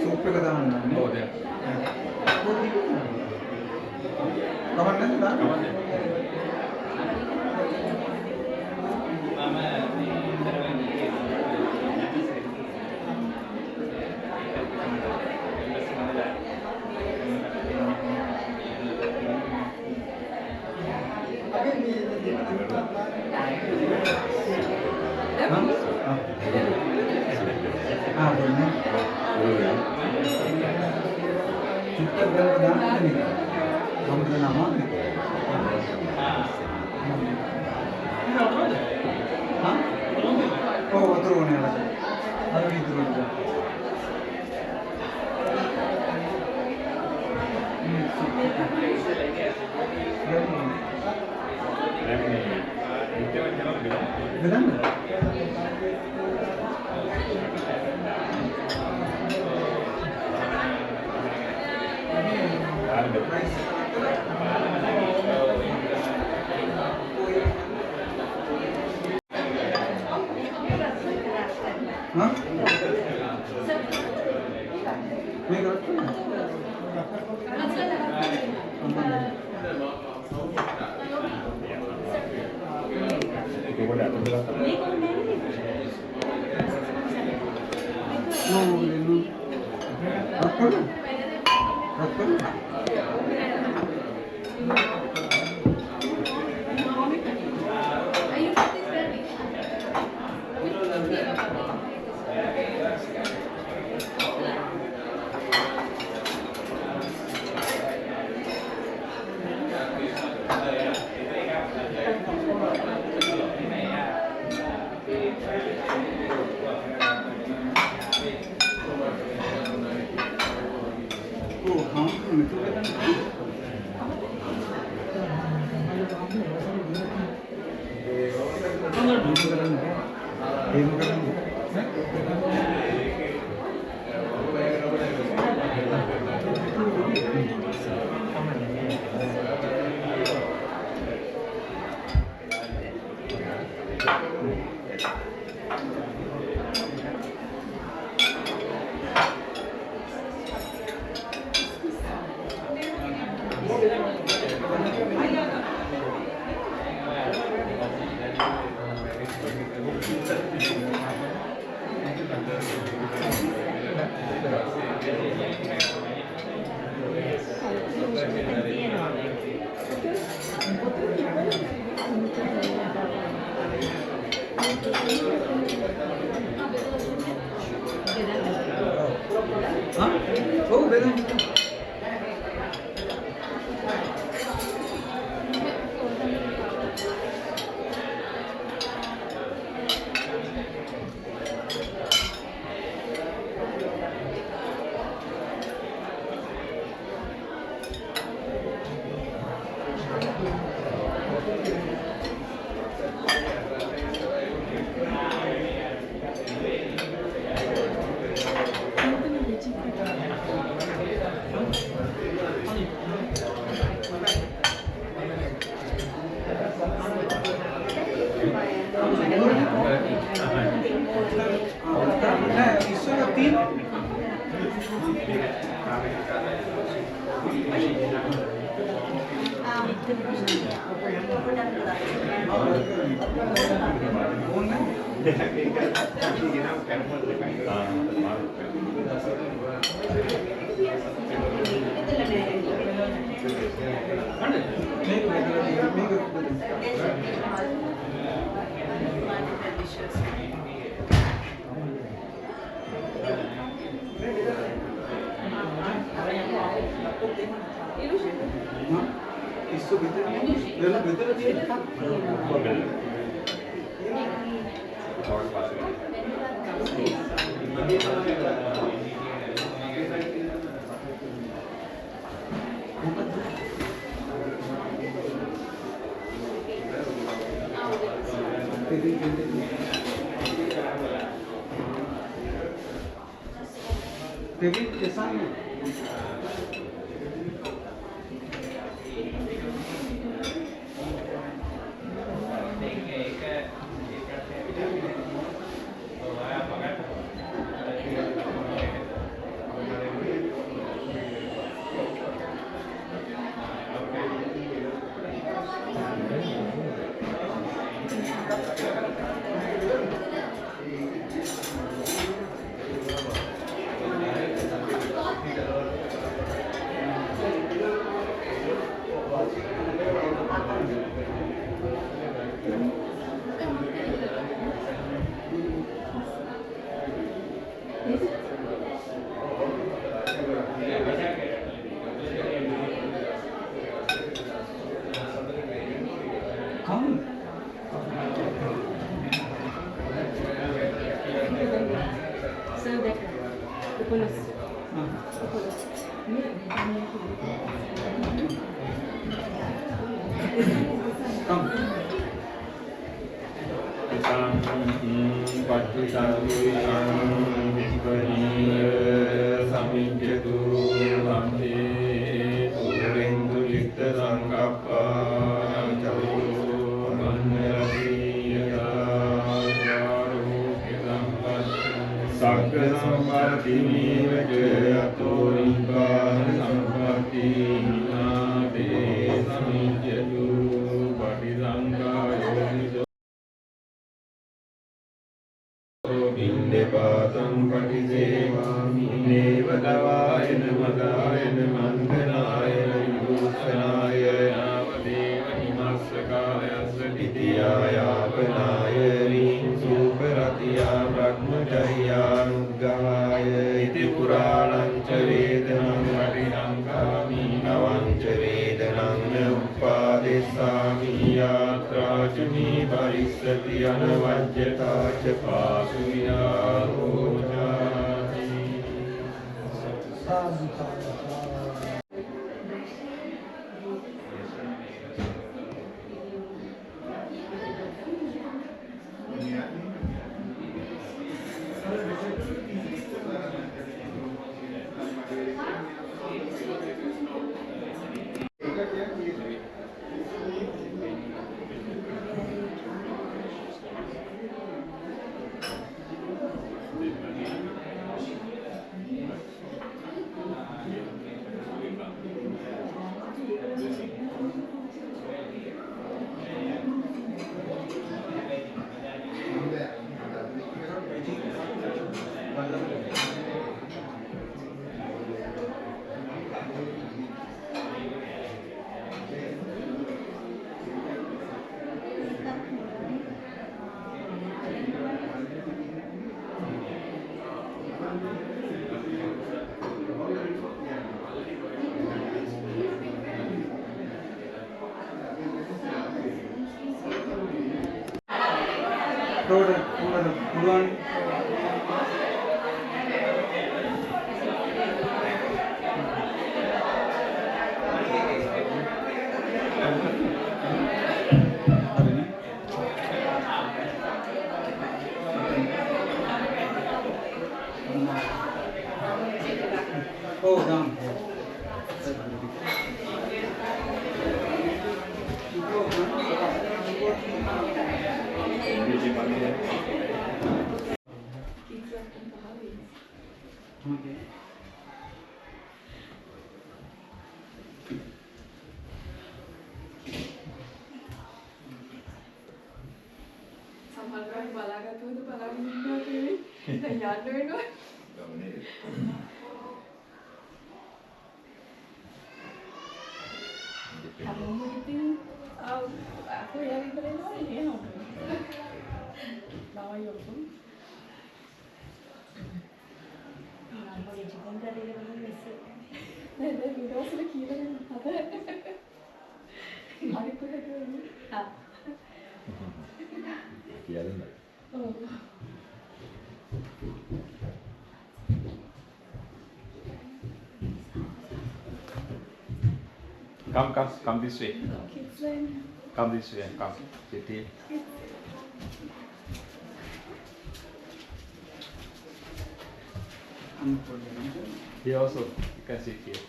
Sup එක දාන්න ඕනේ. ඔව් දැන්. කවන්න දාන්න. Isso betul dia kan. Jadi kesannya. Kamu? Sebelah. Kepulus. Ah. Kepulus. Kamu? Bindepātam patisevāmi nevadavāyana madāyana mandhanāyana yūsanāya yāvadeva himassakāya satitiyāyāpanāya rīṃ sūparatiyā brahmacharyanuggāya iti purāණaṃ ca vedanam patinangāmi navaṃ ca vedanam na uppādessāmi yātrā ca me parissati anavajjatā ca pāsu vinārojāti. Puluhan. Oh, down. Okay. සමහර වෙලාවට බලාගත්තොත් බලාගෙන ඉන්නවා කියන්නේ. දැන් යන්න වෙනවා. ගමනේ හැමෝම ඉතින් aku yang ඉඳලා නේ හම්බ. ළමයි ඔක්කොම. නම් වල ජීවන් කරේ වගේ මිස්. නේද විඩෝස්ල කියලා නේද? හරි කොහෙද? ආ. කියන්නේ. ඔව්. Come this way. Kids line. Come this way. Come. Sit here. Here also, you can sit here.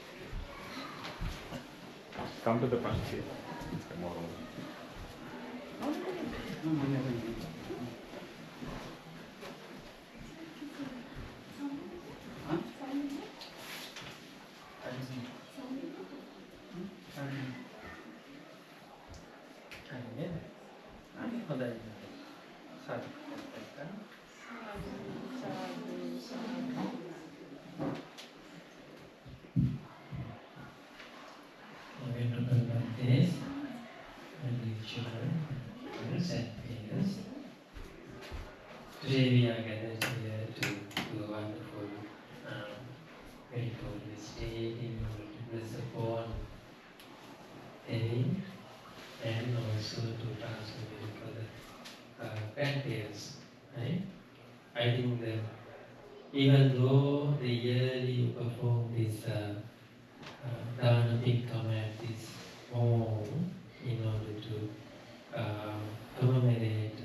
Come to the front here. Tomorrow. Today we are gathered here to do a wonderful miracle stay in order to bless upon Devi and also to transfer miracle grandparents. Right? I think that even though the yearly you perform this Dana Pinkam at this home in order to commemorate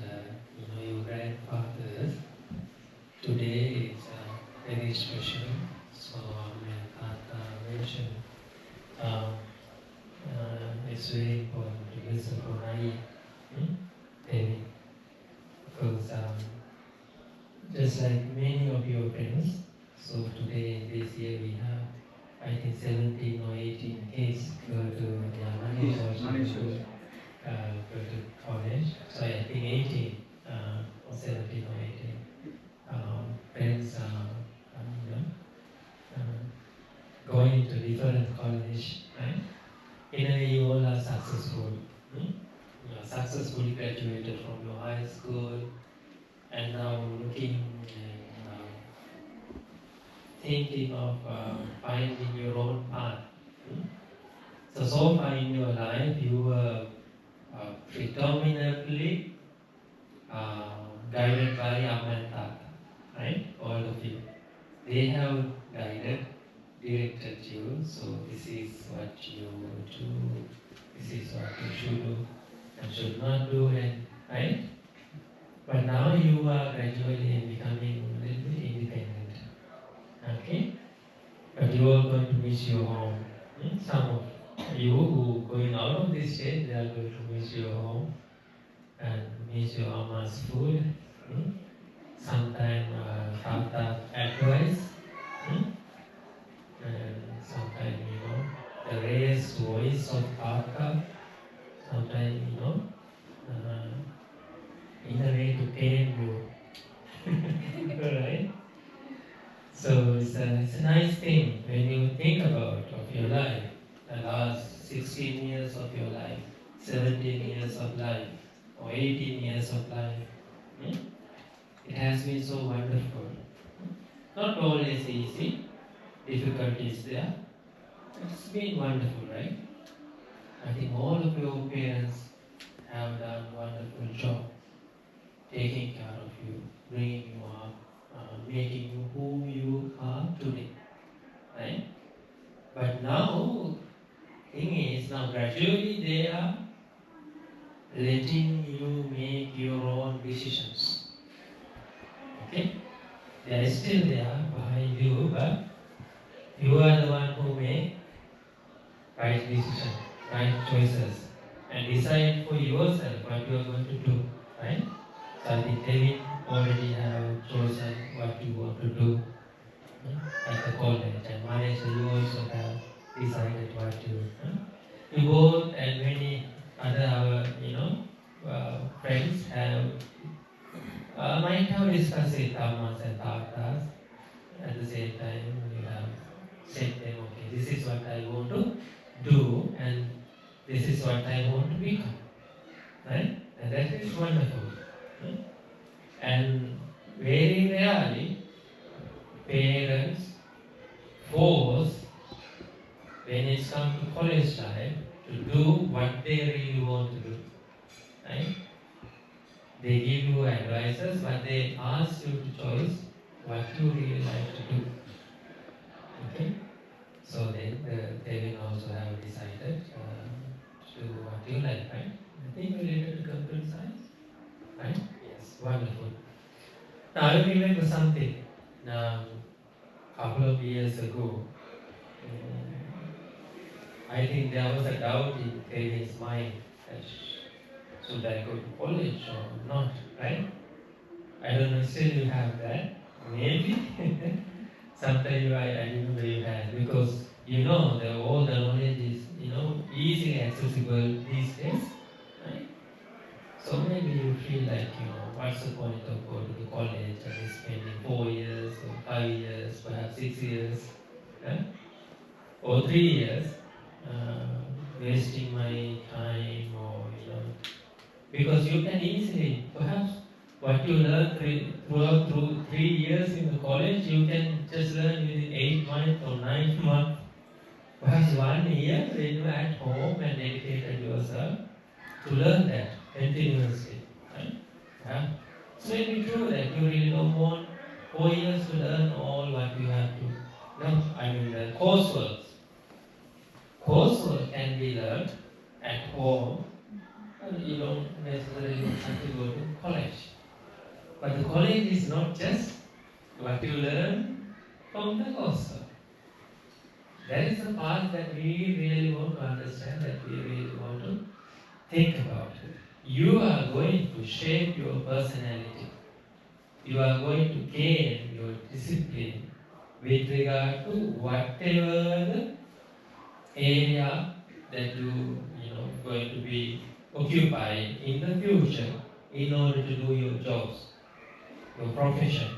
your grandfathers, today is very special. So my Tata mentioned it's very important to listen to Nai Devi, because just like many of your friends, so today this year we have I think 17 or 18 kids go to Manish also go to college. So I think 18 or 17 or 18 friends going to different college, right? In a way you all are successful. You are successfully graduated from your high school and now looking and thinking of finding your own path. So far in your life, you were predominantly guided by Amma and Tata, right? All of you. They have guided, directed you, so this is what you do, this is what you should do and should not do, and right? But now you are gradually becoming a little bit independent. Okay? But you are going to miss your home. Some of you who are going out of this state, they are going to miss your home and miss your Amma's food. Sometimes Tata advice. And sometimes, the raised voice of Tata. Sometimes, in a way to tame you. Right? So it's a nice thing when you think about of your life, the last 16 years of your life, 17 years of life, or 18 years of life. It has been so wonderful. Not always easy, difficulties there. It's been wonderful, right? I think all of your parents have done a wonderful job taking care of you, bringing you up, making you who you are today, right? But now, thing is, now gradually they are letting you make your own decisions. Okay? They are still there behind you, but you are the one who make right decision, right choices, and decide for yourself what you are going to do, right? So I think David already have chosen what you want to do at the college, and Malaysia you also have decided what you both and many other friends have might have discussed with Dhammas and Bhaktas. At the same time, you have said them, okay, this is what I want to do, and this is what I want to become. Right? And that is wonderful. Right? And very rarely, parents force, when it's come to college life, to do what they really want to do. Right? They give you advices, but they ask you to choose what you really like to do. Okay? So then they will also have decided to do what you like, right? I think related to computer science, right? Yes, wonderful. Now I remember something. Now, a couple of years ago, I think there was a doubt in Kevin's mind that should I go to college or not, right? I don't know, still you have that. Maybe. Sometimes I remember you had, because all the knowledge is easily accessible these days, right? So maybe you feel like, what's the point of going to the college and spending 4 years or 5 years, perhaps 6 years, or 3 years, wasting my time, or because you can easily, perhaps what you learn through 3 years in the college, you can just learn within 8 months or 9 months, perhaps 1 year when you are at home and dedicated yourself to learn that continuously. Right? Yeah. So it may be true that you really don't want 4 years to learn all what you have to learn. I mean, the coursework. Coursework can be learned at home. You don't necessarily have to go to college. But the college is not just what you learn from the coursework. That is the part that we really want to understand, that we really want to think about it. You are going to shape your personality. You are going to gain your discipline with regard to whatever the area that you going to be occupied in the future in order to do your jobs, your profession,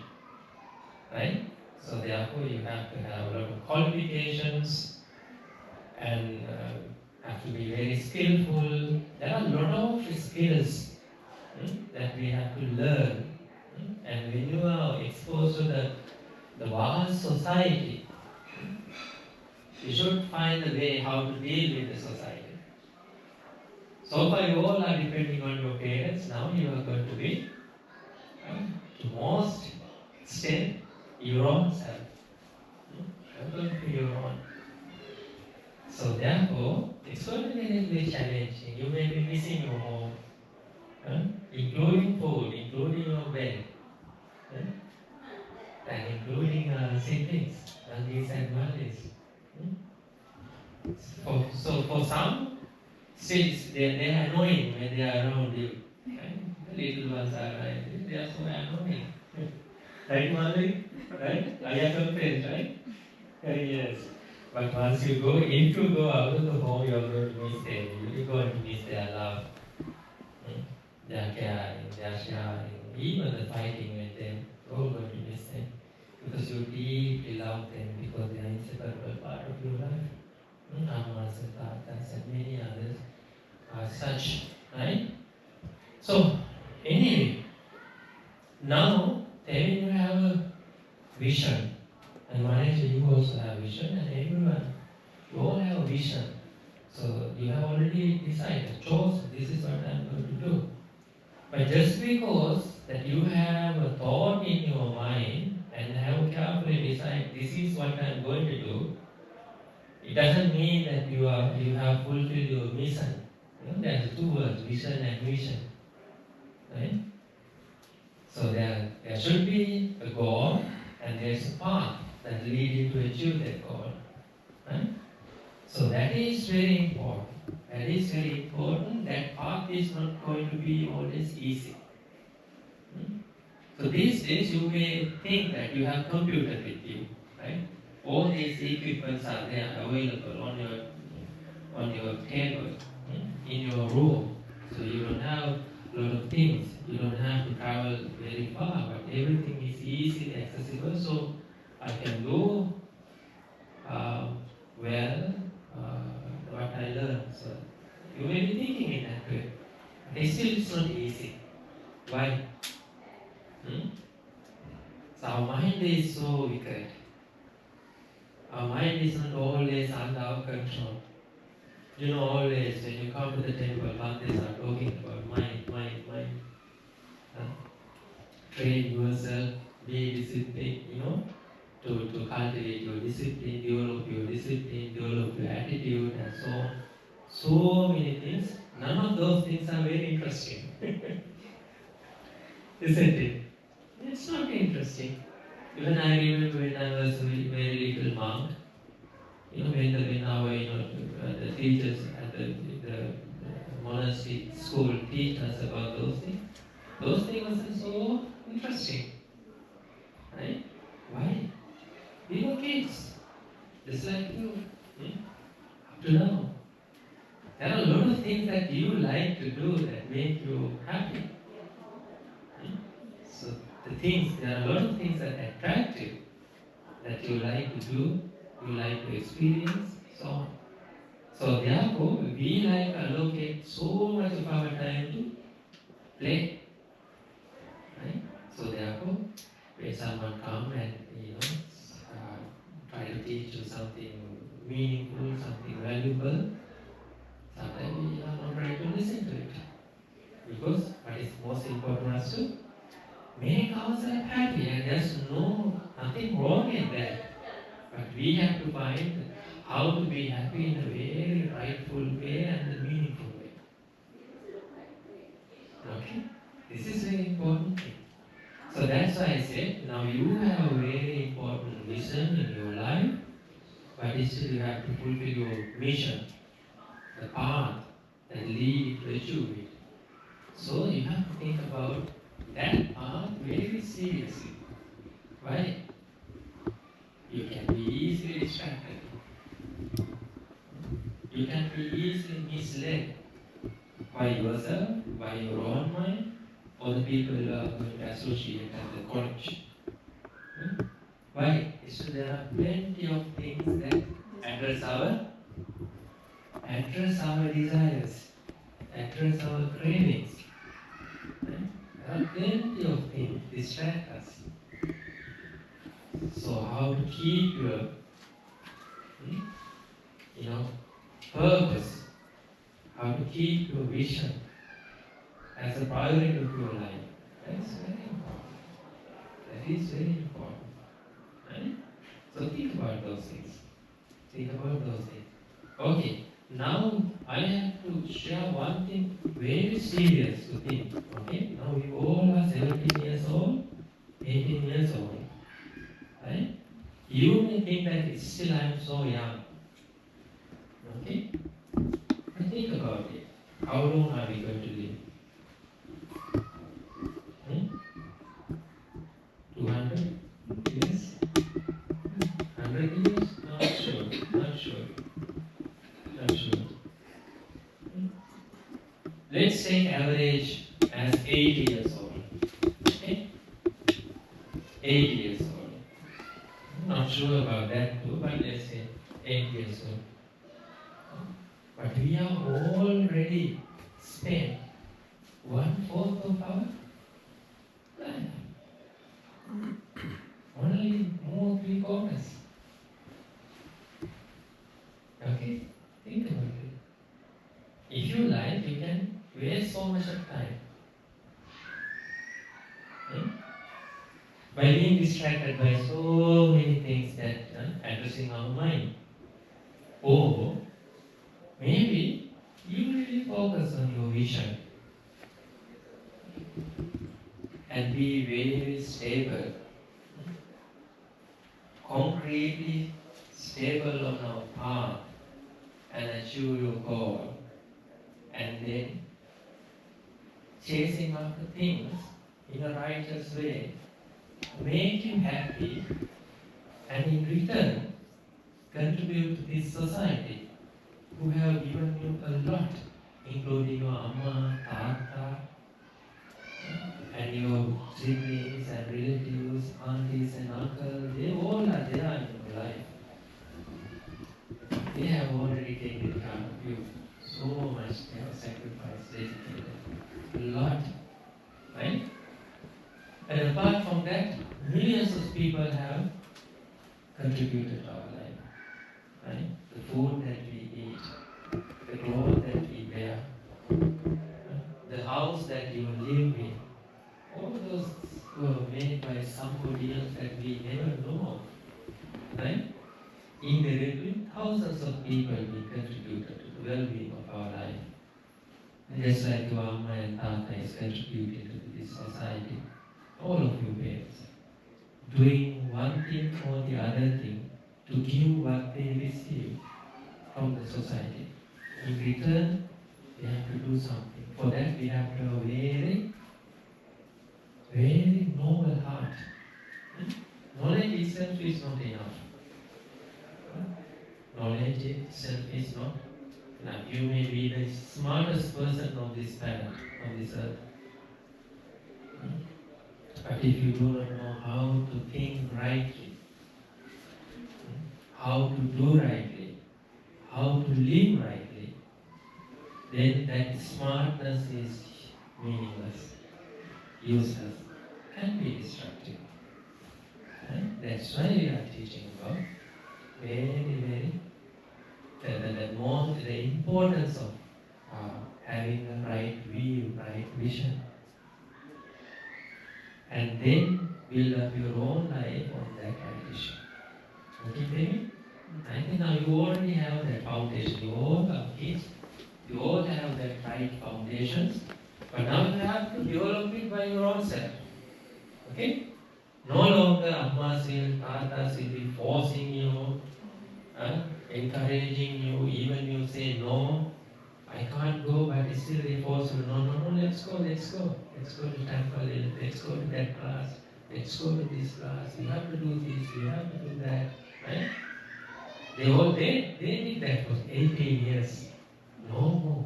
right? So therefore you have to have a lot of qualifications and have to be very skillful. There are a lot of skills that we have to learn. And when you are exposed to the vast society, you should find a way how to deal with the society. So far you all are depending on your parents. Now you are going to be, to most extent, your own self. You are going to be your own. So therefore, it's going to be really challenging. You may be missing your home, including food, including your bed, and including siblings, aunties and uncles. So for some, still they are annoying when they are around you. Right? The little ones are right, they are so annoying. Right, Mali? Right? I have confessed, right? Yes. But once you go, if you go out of the home, you are going to miss them. You are going to miss their love, their caring, their sharing, even the fighting with them. You are all going to miss them because you deeply love them, because they are an inseparable part of your life. Dhammas and Bhaktas and many others are such, right? So, anyway, now then you have a vision, and Mahesh, you also have vision, and everyone, you all have a vision. So you have already decided, chosen, this is what I am going to do. But just because that you have a thought in your mind and have carefully decided this is what I am going to do, it doesn't mean that you have fulfilled your mission. There are two words, vision and mission. Right? So there should be a goal and there is a path that leads you to achieve that goal. Right? So that is very important. That is very important. That path is not going to be always easy. So these days you may think that you have computer with you, right? All these equipments are there available on your table, in your room. So you don't have lot of things. You don't have to travel very far, but everything is easily accessible. So I can go where what I learned. So you may be thinking in that way. But still, it's not easy. Why? So our mind is so wicked. Our mind is not always under our control. You know, always when you come to the temple, Bhaktis are talking about mind. Train yourself, be disciplined, to cultivate your discipline, develop your discipline, develop your attitude, and so on. So many things. None of those things are very interesting. Isn't it? It's not interesting. Even I remember when I was a very little monk, when our the teachers at the monastery school teach us about those things. Those things are so interesting. Right? Why? We were kids, just like you. Up to now. There are a lot of things that you like to do that make you happy. So there are a lot of things that attract you, that you like to do, you like to experience, so on. So therefore, we like to allocate so much of our time to play. Right? So therefore, when someone comes and try to teach you something meaningful, something valuable, sometimes we are not ready to listen to it. Because what is most important is to make ourselves happy, and there's nothing wrong in that. But we have to find how to be happy in a very rightful way and a meaningful way. Okay? This is very important thing. So that's why I said, now you have a very important vision in your life, but still you have to fulfill your mission, the path that leads to achieve it. So you have to think about that path very seriously. Why? You can be easily distracted. You can be easily misled by yourself, by your own mind, or the people you are going to associate at the college. Why? So there are plenty of things that address our desires, address our cravings. There are plenty of things distract us. So how to keep your purpose, how to keep your vision as a priority of your life. That's very important. That is very important. Right? So think about those things. Okay, now I have to share one thing very serious to think. Okay, now we all are 17 years old, 18 years old. Right? You may think that still I am so young. Okay? But think about it. How long are we going to live? 200 years? 100 years? Not sure. Let's take average as 80 years old. Okay? 80 years old. Not sure about that too, but let's say 8 years old. But we have already spent 1/4 of our life. Only more 3/4. Okay? Think about it. If you like, you can waste so much of time. By being distracted by so many things that addressing our mind. Or maybe you really focus on your vision and be very stable, concretely stable on our path and achieve your goal, and then chasing after things in a righteous way make you happy, and in return contribute to this society who have given you a lot, including your amma, tata, siblings and relatives, aunties and uncles, they all are there in your life. They have already taken care of you. So much they have sacrificed, dedicated. A lot. Right? And apart from that, millions of people have contributed to our life. Right? The food that we eat, the clothes that we wear, the house that you live in, all those were made by somebody else that we never know of. Right? Indirectly, thousands of people we contributed to the well-being of our life. And just like your Amma and Tata is contributing to this society, all of you parents, doing one thing or the other thing to give what they receive from the society. In return, we have to do something. For that, we have to have a very, very noble heart. Knowledge itself is not enough. Knowledge itself is not enough. You may be the smartest person on this planet, on this earth. But if you do not know how to think rightly, how to do rightly, how to live rightly, then that smartness is meaningless, useless, can be destructive. And that's why we are teaching about the importance of having the right view, right vision. And then build up your own life on that right vision. Okay, baby? I think now you already have that foundation. You all are kids. You all have that right foundations. But now you have to develop it by your own self. Okay? No longer Ammas will, Tatas will be forcing you, encouraging you, even you say no, I can't go, but still they force you, no, let's go. Let's go to temple, let's go to that class, let's go to this class, you have to do this, you have to do that. Right? They did that for 18 years. No more.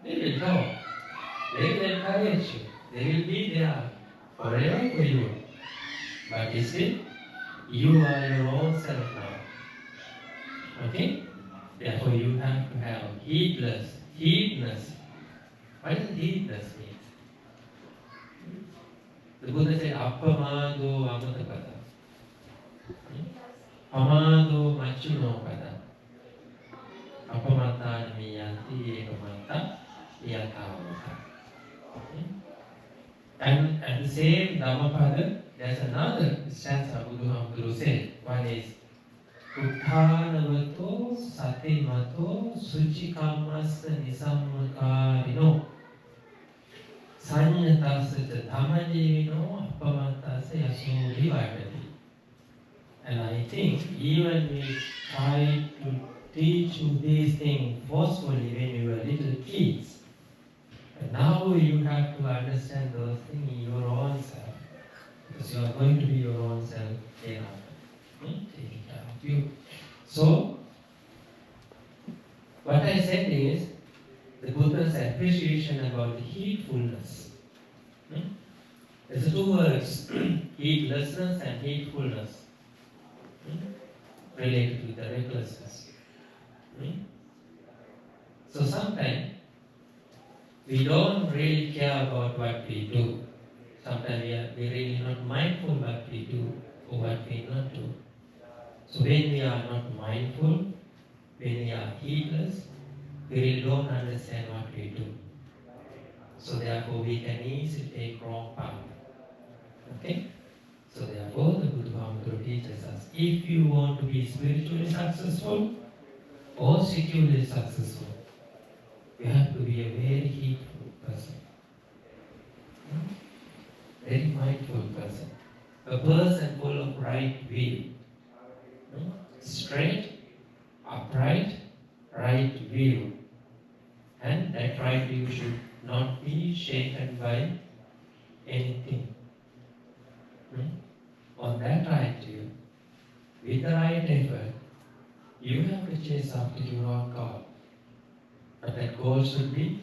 They will come. They will encourage you. They will be there forever for you. But still, you are your own self now. Okay? Therefore, you have to have heedless. What does heedless mean? The Buddha said, Appamado Amatakata. Amado Machuno Pada. Appamata Miyanti Ekamata Yatavata. And at the same Dhammapada, there's another stanza Buddha said. One is Uttanavato Satimato Suchikamasa Nisammakarino Sanyatasata Dhammadevino Appamatasa Yasuri Vayati. And I think even we try to teach you these things forcefully when you were little kids, and now you have to understand those things in your own self, because you are going to be your own self hereafter. Taking care of you. So, what I said is the Buddha's appreciation about the heedfulness. There's two words, heedlessness and heedfulness, related to the recklessness. So sometimes we don't really care about what we do. Sometimes we are really not mindful what we do or what we not do. So when we are not mindful, when we are heedless, we really don't understand what we do. So therefore we can easily take wrong path. Okay? So therefore the Buddha teaches us, if you want to be spiritually successful or secularly successful, you have to be a very heedful person. Very mindful person. A person full of right will. Straight, upright, right view. And that right view should not be shaken by anything. On that right view, with the right effort, you have to chase after your own goal. But that goal should be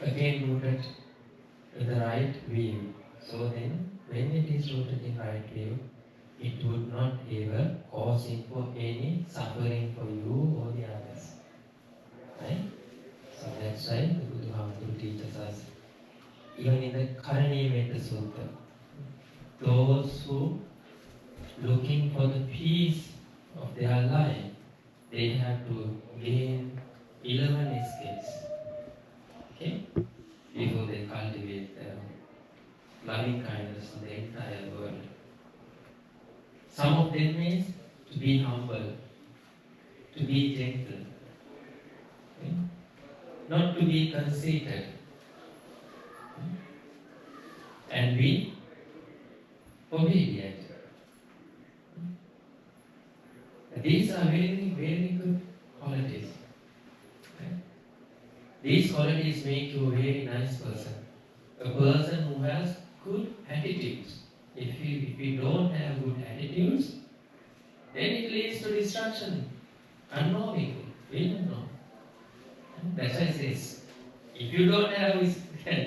again rooted in the right view. So then, when it is rooted in right view, it would not ever cause for any suffering for you or the others. Right? So that's why the Buddha teaches us, even in the Karaniya Sutta, those who looking for the peace of their life, they have to gain 11 skills. Okay? Before they cultivate their loving kindness to the entire world. Some of them is to be humble, to be gentle, okay? Not to be conceited, and be obedient. These are very, very good qualities. Okay? These qualities make you a very nice person. A person who has good attitudes. If you don't have good attitudes, then it leads to destruction unknowingly. We don't know. That's why it says, if you don't have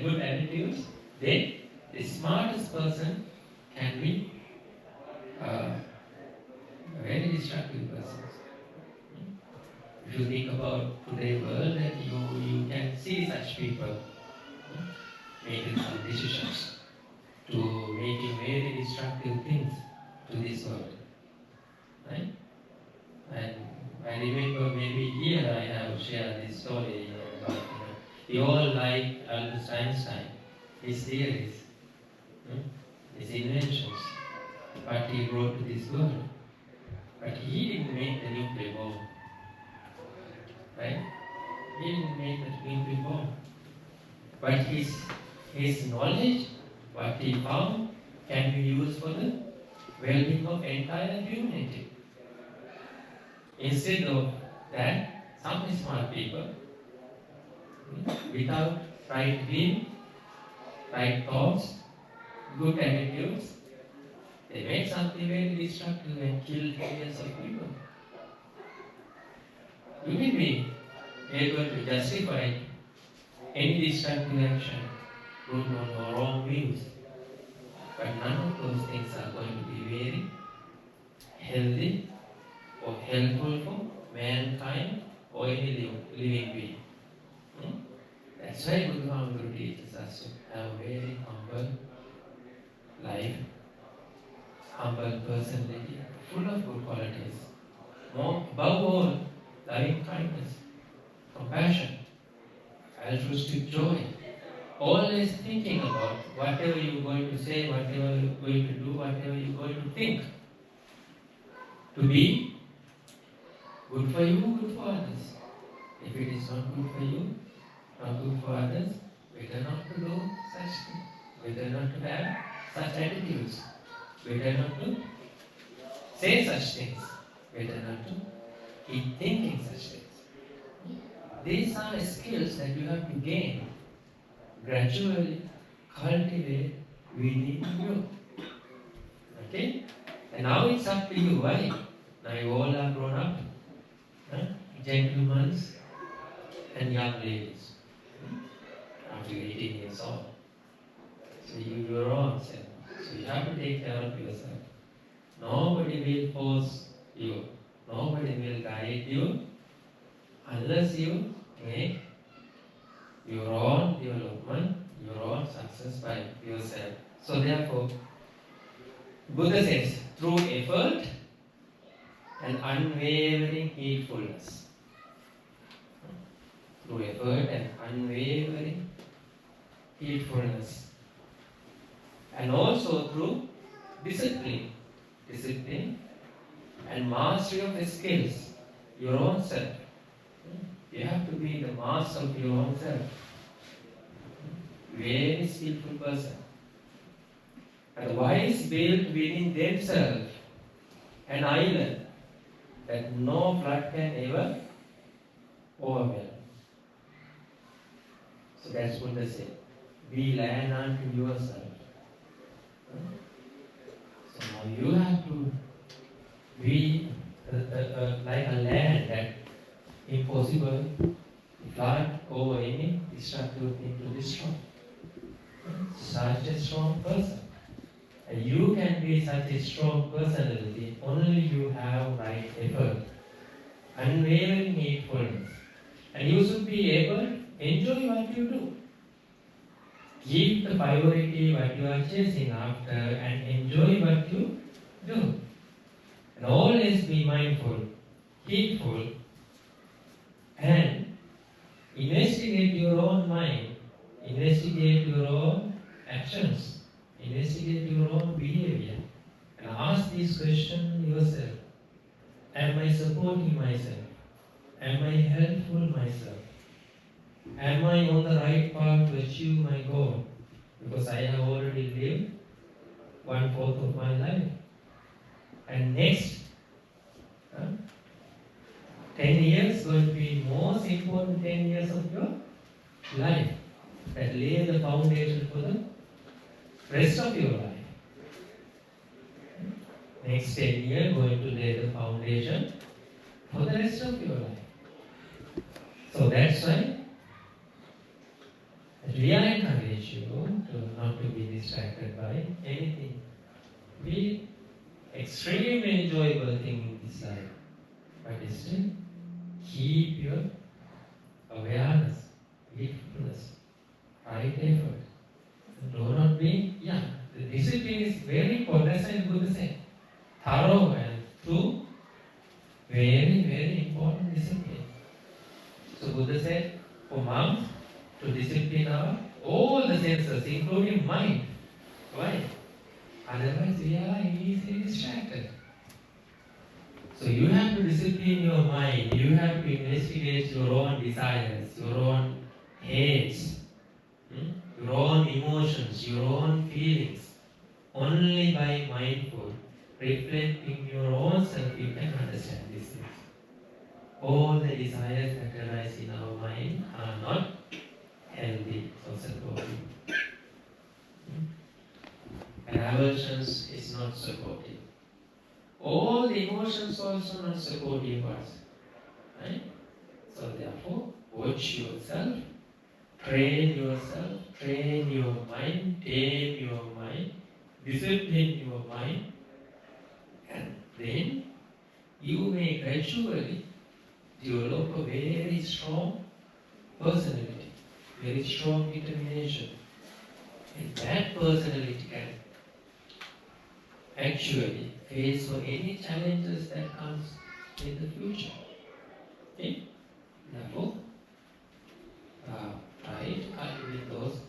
good attitudes, then the smartest person can be a very destructive person. If you think about today's world, that you can see such people making some decisions to making very destructive things to this world. Right? And I remember maybe here I have shared this story about, we all like Albert Einstein, his theories, his inventions, what he brought to this world. But he didn't make the nuclear bomb. Right? He didn't make the nuclear bomb. But his knowledge, what he found, can be used for the well-being of entire humanity. Instead of that, some smart people, without right view, right thoughts, good attitudes, they made something very destructive and killed millions of people. You may be able to justify any destructive action, good or wrong views, but none of those things are going to be very healthy or helpful for mankind or any living being. That's why Buddha teaches us to have a very humble life, humble personality, full of good qualities. More, above all, loving kindness, compassion, altruistic joy. Always thinking about whatever you're going to say, whatever you're going to do, whatever you're going to think. To be good for you, good for others. If it is not good for you, not good for others, better not to do such things. Better not to have such attitudes. Better not to say such things. Better not to keep thinking such things. These are skills that you have to gain, gradually cultivate within you. Okay? And now it's up to you. Why? Now you all are grown up. Gentlemen and young ladies. After 18 years old. So you're on self. So you have to take care of yourself. Nobody will force you. Nobody will guide you unless you make your own development, your own success by yourself. So therefore, Buddha says, through effort and unwavering heedfulness. Through effort and unwavering heedfulness. And also through discipline. Discipline and mastery of the skills, your own self. You have to be the master of your own self. Very skillful person. And the wise build within themselves an island that no flood can ever overwhelm. So that's what they say. Be land unto yourself. So now you have to be like a land that impossible to flood over any destructive thing to destroy. such a strong person. And you can be such a strong personality only you have right effort, unwavering faithfulness. And you should be able to enjoy what you do. Keep the priority what you are chasing after and enjoy what you do. And always be mindful, heedful, and investigate your own mind, investigate your own actions, investigate your own behavior, and ask this question yourself. Am I supporting myself? Am I helpful myself? Am I on the right path to achieve my goal? Because I have already lived 1/4 of my life. And next 10 years going to be most important 10 years of your life. That lay the foundation for the rest of your life. Next 10 years going to lay the foundation for the rest of your life. So that's why we encourage you to not to be distracted by anything. Be extremely enjoyable thing in this life, but still keep your awareness, wakefulness, right effort. Do not be, the discipline is very important. That's why Buddha said, thorough and true, very, very important discipline. So Buddha said, for monks, to discipline all the senses, including mind. Why? Otherwise, we are easily distracted. So you have to discipline your mind. You have to investigate your own desires, your own hates, your own emotions, your own feelings. Only by mindful, reflecting your own self, you can understand these things. All the desires that arise in our mind are not healthy or supportive. And aversions is not supportive. All the emotions also not supportive us. Right? So therefore, watch yourself, train your mind, tame your mind, discipline your mind, and then you may gradually develop a very strong personality, very strong determination. And that personality can actually face for any challenges that comes in the future. Okay? Therefore, try to cultivate those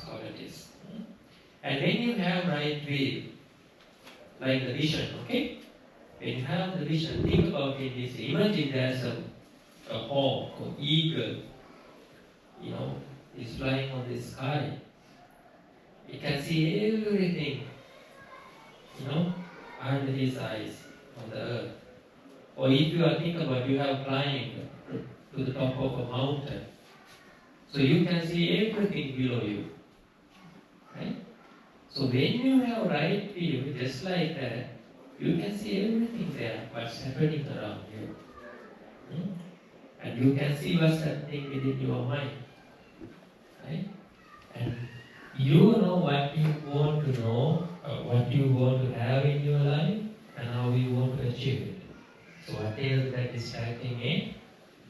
qualities. And when you have right will, like the vision, okay? When you have the vision, think about it. Imagine there's a hawk or eagle, is flying on the sky. It can see everything, under his eyes on the earth. Or if you are thinking about you have climbed to the top of a mountain, so you can see everything below you. Right? So when you have right view, just like that, you can see everything there, what's happening around you. And you can see what's happening within your mind. Right? And you know what you want to know, what you want to have in your life, and how you want to achieve it. So whatever that is distracting me,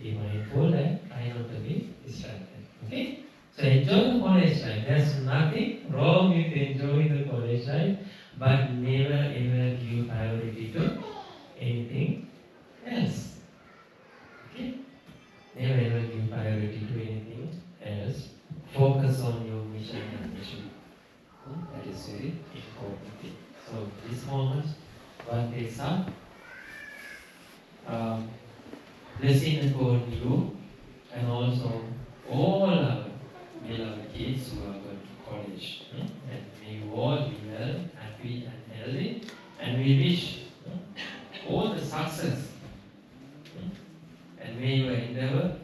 be mindful and try not to be distracted. Okay? So enjoy the college life. There's nothing wrong with enjoying the college life, but never ever give priority to anything else. Okay? Never ever give priority to anything else. Focus on your mission and mission. That is very important thing. So this moment, one takes up blessing upon you and also all our beloved kids who are going to college. And may you all be well, happy and healthy. And we wish all the success. And may your endeavor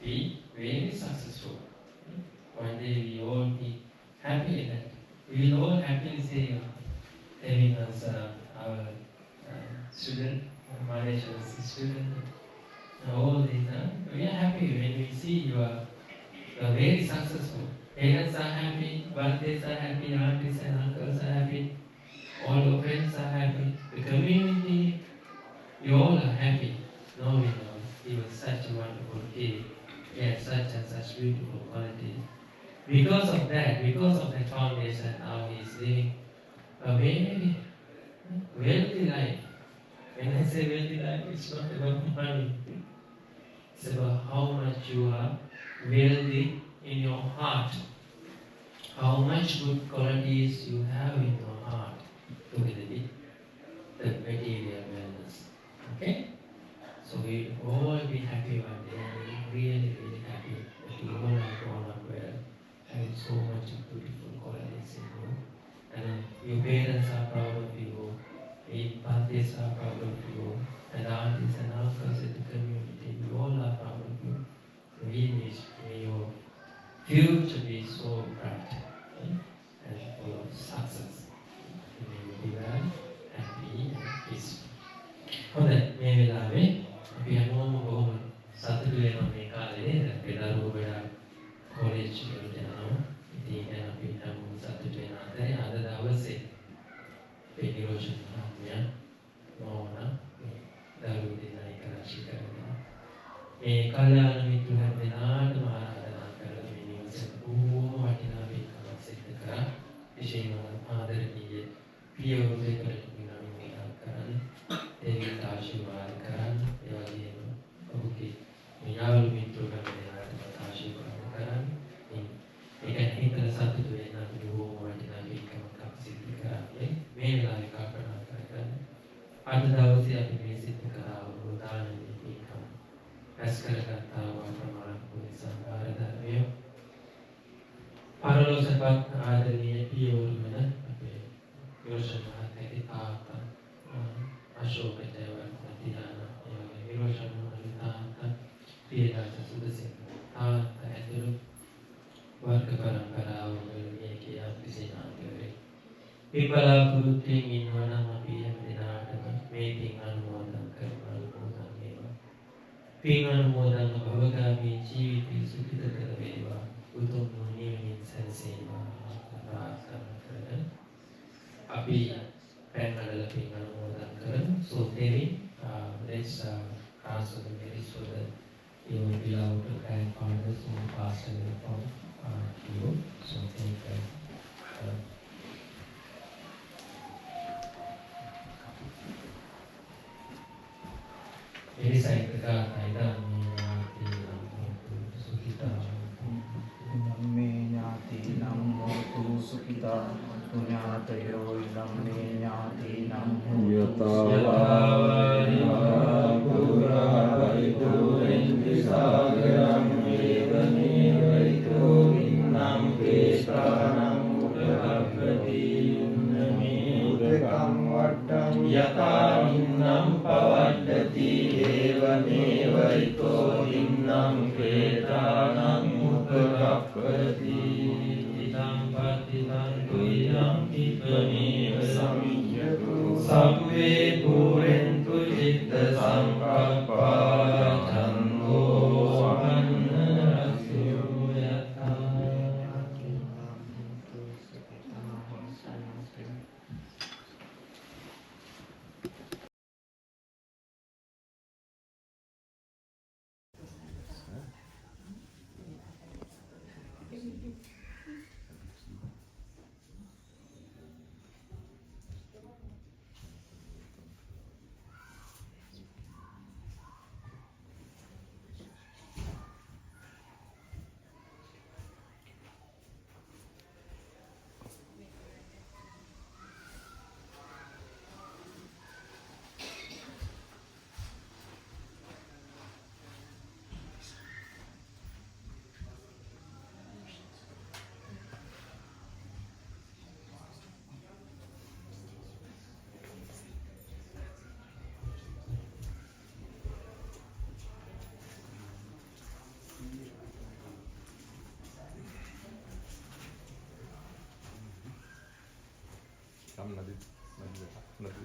be very successful. One day we all be happy that we will all happily say, telling us our student, Malaysia's student, all these, we are happy when we see you are very successful. Parents are happy, birthdays are happy, aunties and uncles are happy, all the friends are happy, the community, you all are happy. Knowing he was such a wonderful kid, he had such and such beautiful qualities. Because of that foundation, now he is living a very wealthy life. When I say wealthy life, it's not about money. It's about how much you are wealthy in your heart. How much good qualities you have in your heart together with the material wellness. Okay? So we all be happy one day, and really, really happy that you all are grown up well, having so much beautiful qualities in you. And your parents are proud of you, your parents are proud of you, and aunties and uncles in the community, we all are proud of you. We wish your future be so bright and full of success. May you be well, happy, and peaceful. හොඳයි මේ වෙලාවේ අපි හැමෝම බොහොම සතුටු වෙනවා මේ කාලේ අපේ දරුවෝ ගොඩාක් කොලෙජ් වලට යනවා. ඉතින් දැන් අපි හැමෝම සතුටු වෙන අතරේ අද දවසේ අපේ නිරෝෂන් මහත්මයා මොනවා මේ දරුවෝ දෙනා එක රාශී කරගෙන මේ කල්යාණ මිත්‍රයන් දෙනාටම ආරාධනා කරලා මේ නිවසට බොහොම වටිනා පින්කමක් සිදු කරා. විශේෂයෙන්ම ආදරණීය පියවරු දෙකට පින්කම් කරන්න ඒකට ආශිර්වාද කරන්න ඒ වගේම ඔබගේ මේ යාළු මිත්‍රයන් දෙනාට ආශිර්වාද කරන්න ඒක හිතන සතුටු වෙන බොහොම වටිනා පින්කමක් අපි සිදු කරා මේ වෙලාවේ කල්පනා කරගන්න අද දවසේ අපි මේ සිදු කරා වූ දානමය පින්කම රැස් කරගත්තා වූ ප්‍රමාණ කුසල සංඝාර ධර්මය පරලෝකසපත් ආදරණීය පියවරු වෙන අපේ යෝෂණ මහත්මයාගේ තාත්තා අශෝක ජයවර්ධන විරෝෂණ මහත්මයා පියදාස සුදසිංහ තාත්තා ඇතුළු වර්ග පරම්පරාව වල මේකේ අපිසේනාන්තේ මේ බලාපොරොත්තුෙන් ඉන්නවා නම් අපි හැම දිනාටම මේ පින් අනුමෝදන් කරනවා වේවා. පින් අනුමෝදන් භවගාමී ජීවිතය සුඛිත කර වේවා. උතුම් නිවනින් සැනසේවා ප්‍රාර්ථනා කරගෙන අපි පැනවල පින් අනුමෝදන් කරමු. So David, let's transfer the merits for the your beloved grandfathers who passed away from you. So take ini saya tegak kaitan menyati sukita නම්මේ ඥාතිනම් හෝතු සුඛිතා පුඤ්ඤාතයෝ නම්මේ ඥාතිනම් හෝතු යතාවාරිවා පුරායිතෝ ඉන්දිසාගරං වේදනේ වෛතෝ වින්නම් කේශානං උපකප්පති නමේ උදකං වට්ටං යතා වින්නම් පවඩ්ඩති ඒවනේ වෛතෝ වින්නම් කේතානං උපකප්පති ඉදං පතිතං තුයං ඉපමේව සමිඤ්ඤතු සබ්බේ පුරෙන්තු චිත්ත සංකප්පා චන්தோ අන්නරසෝ යතා Come Nadi. Nadi.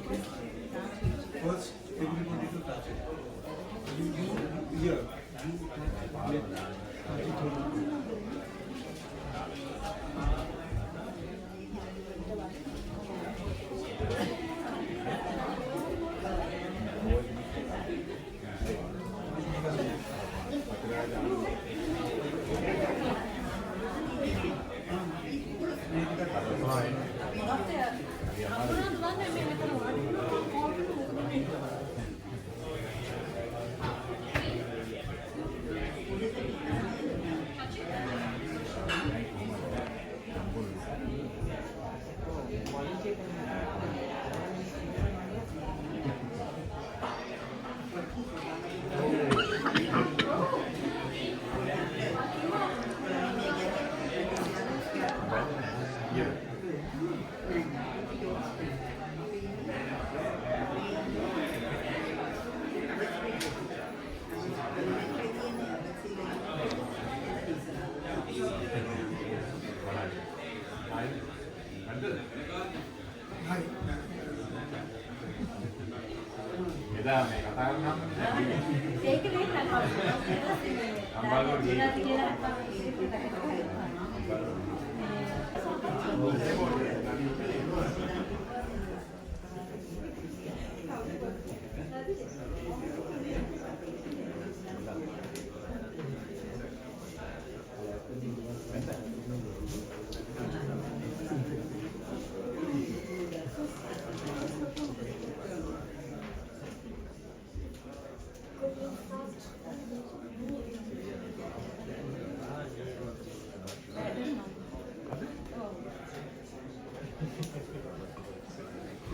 First, everybody to touch it. You here. You let touch it on.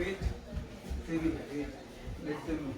Wait, wait, let them.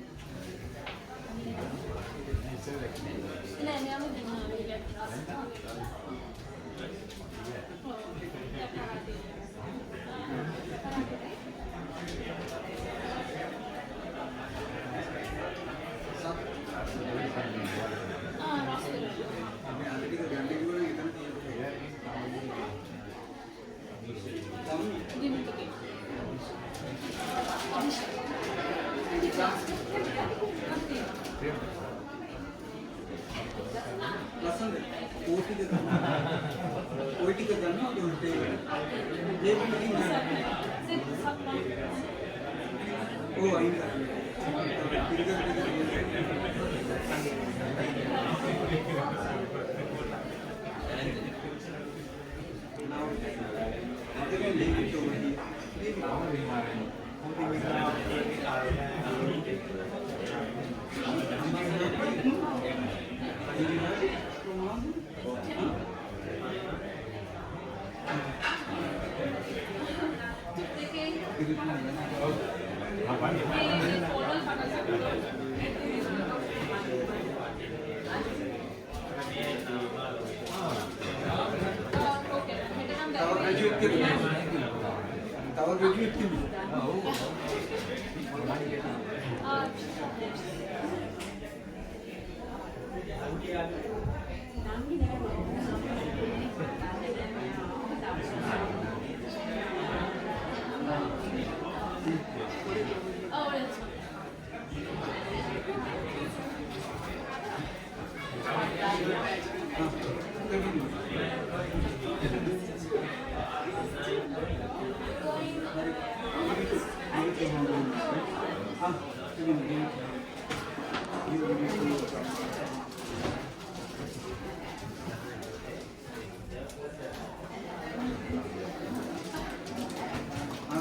Oh, I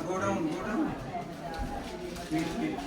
Go down. Wait.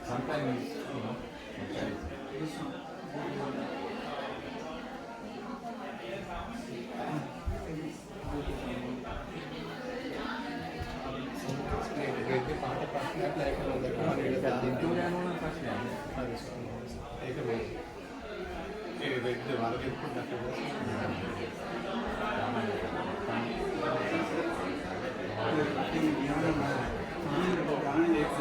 Sometimes, A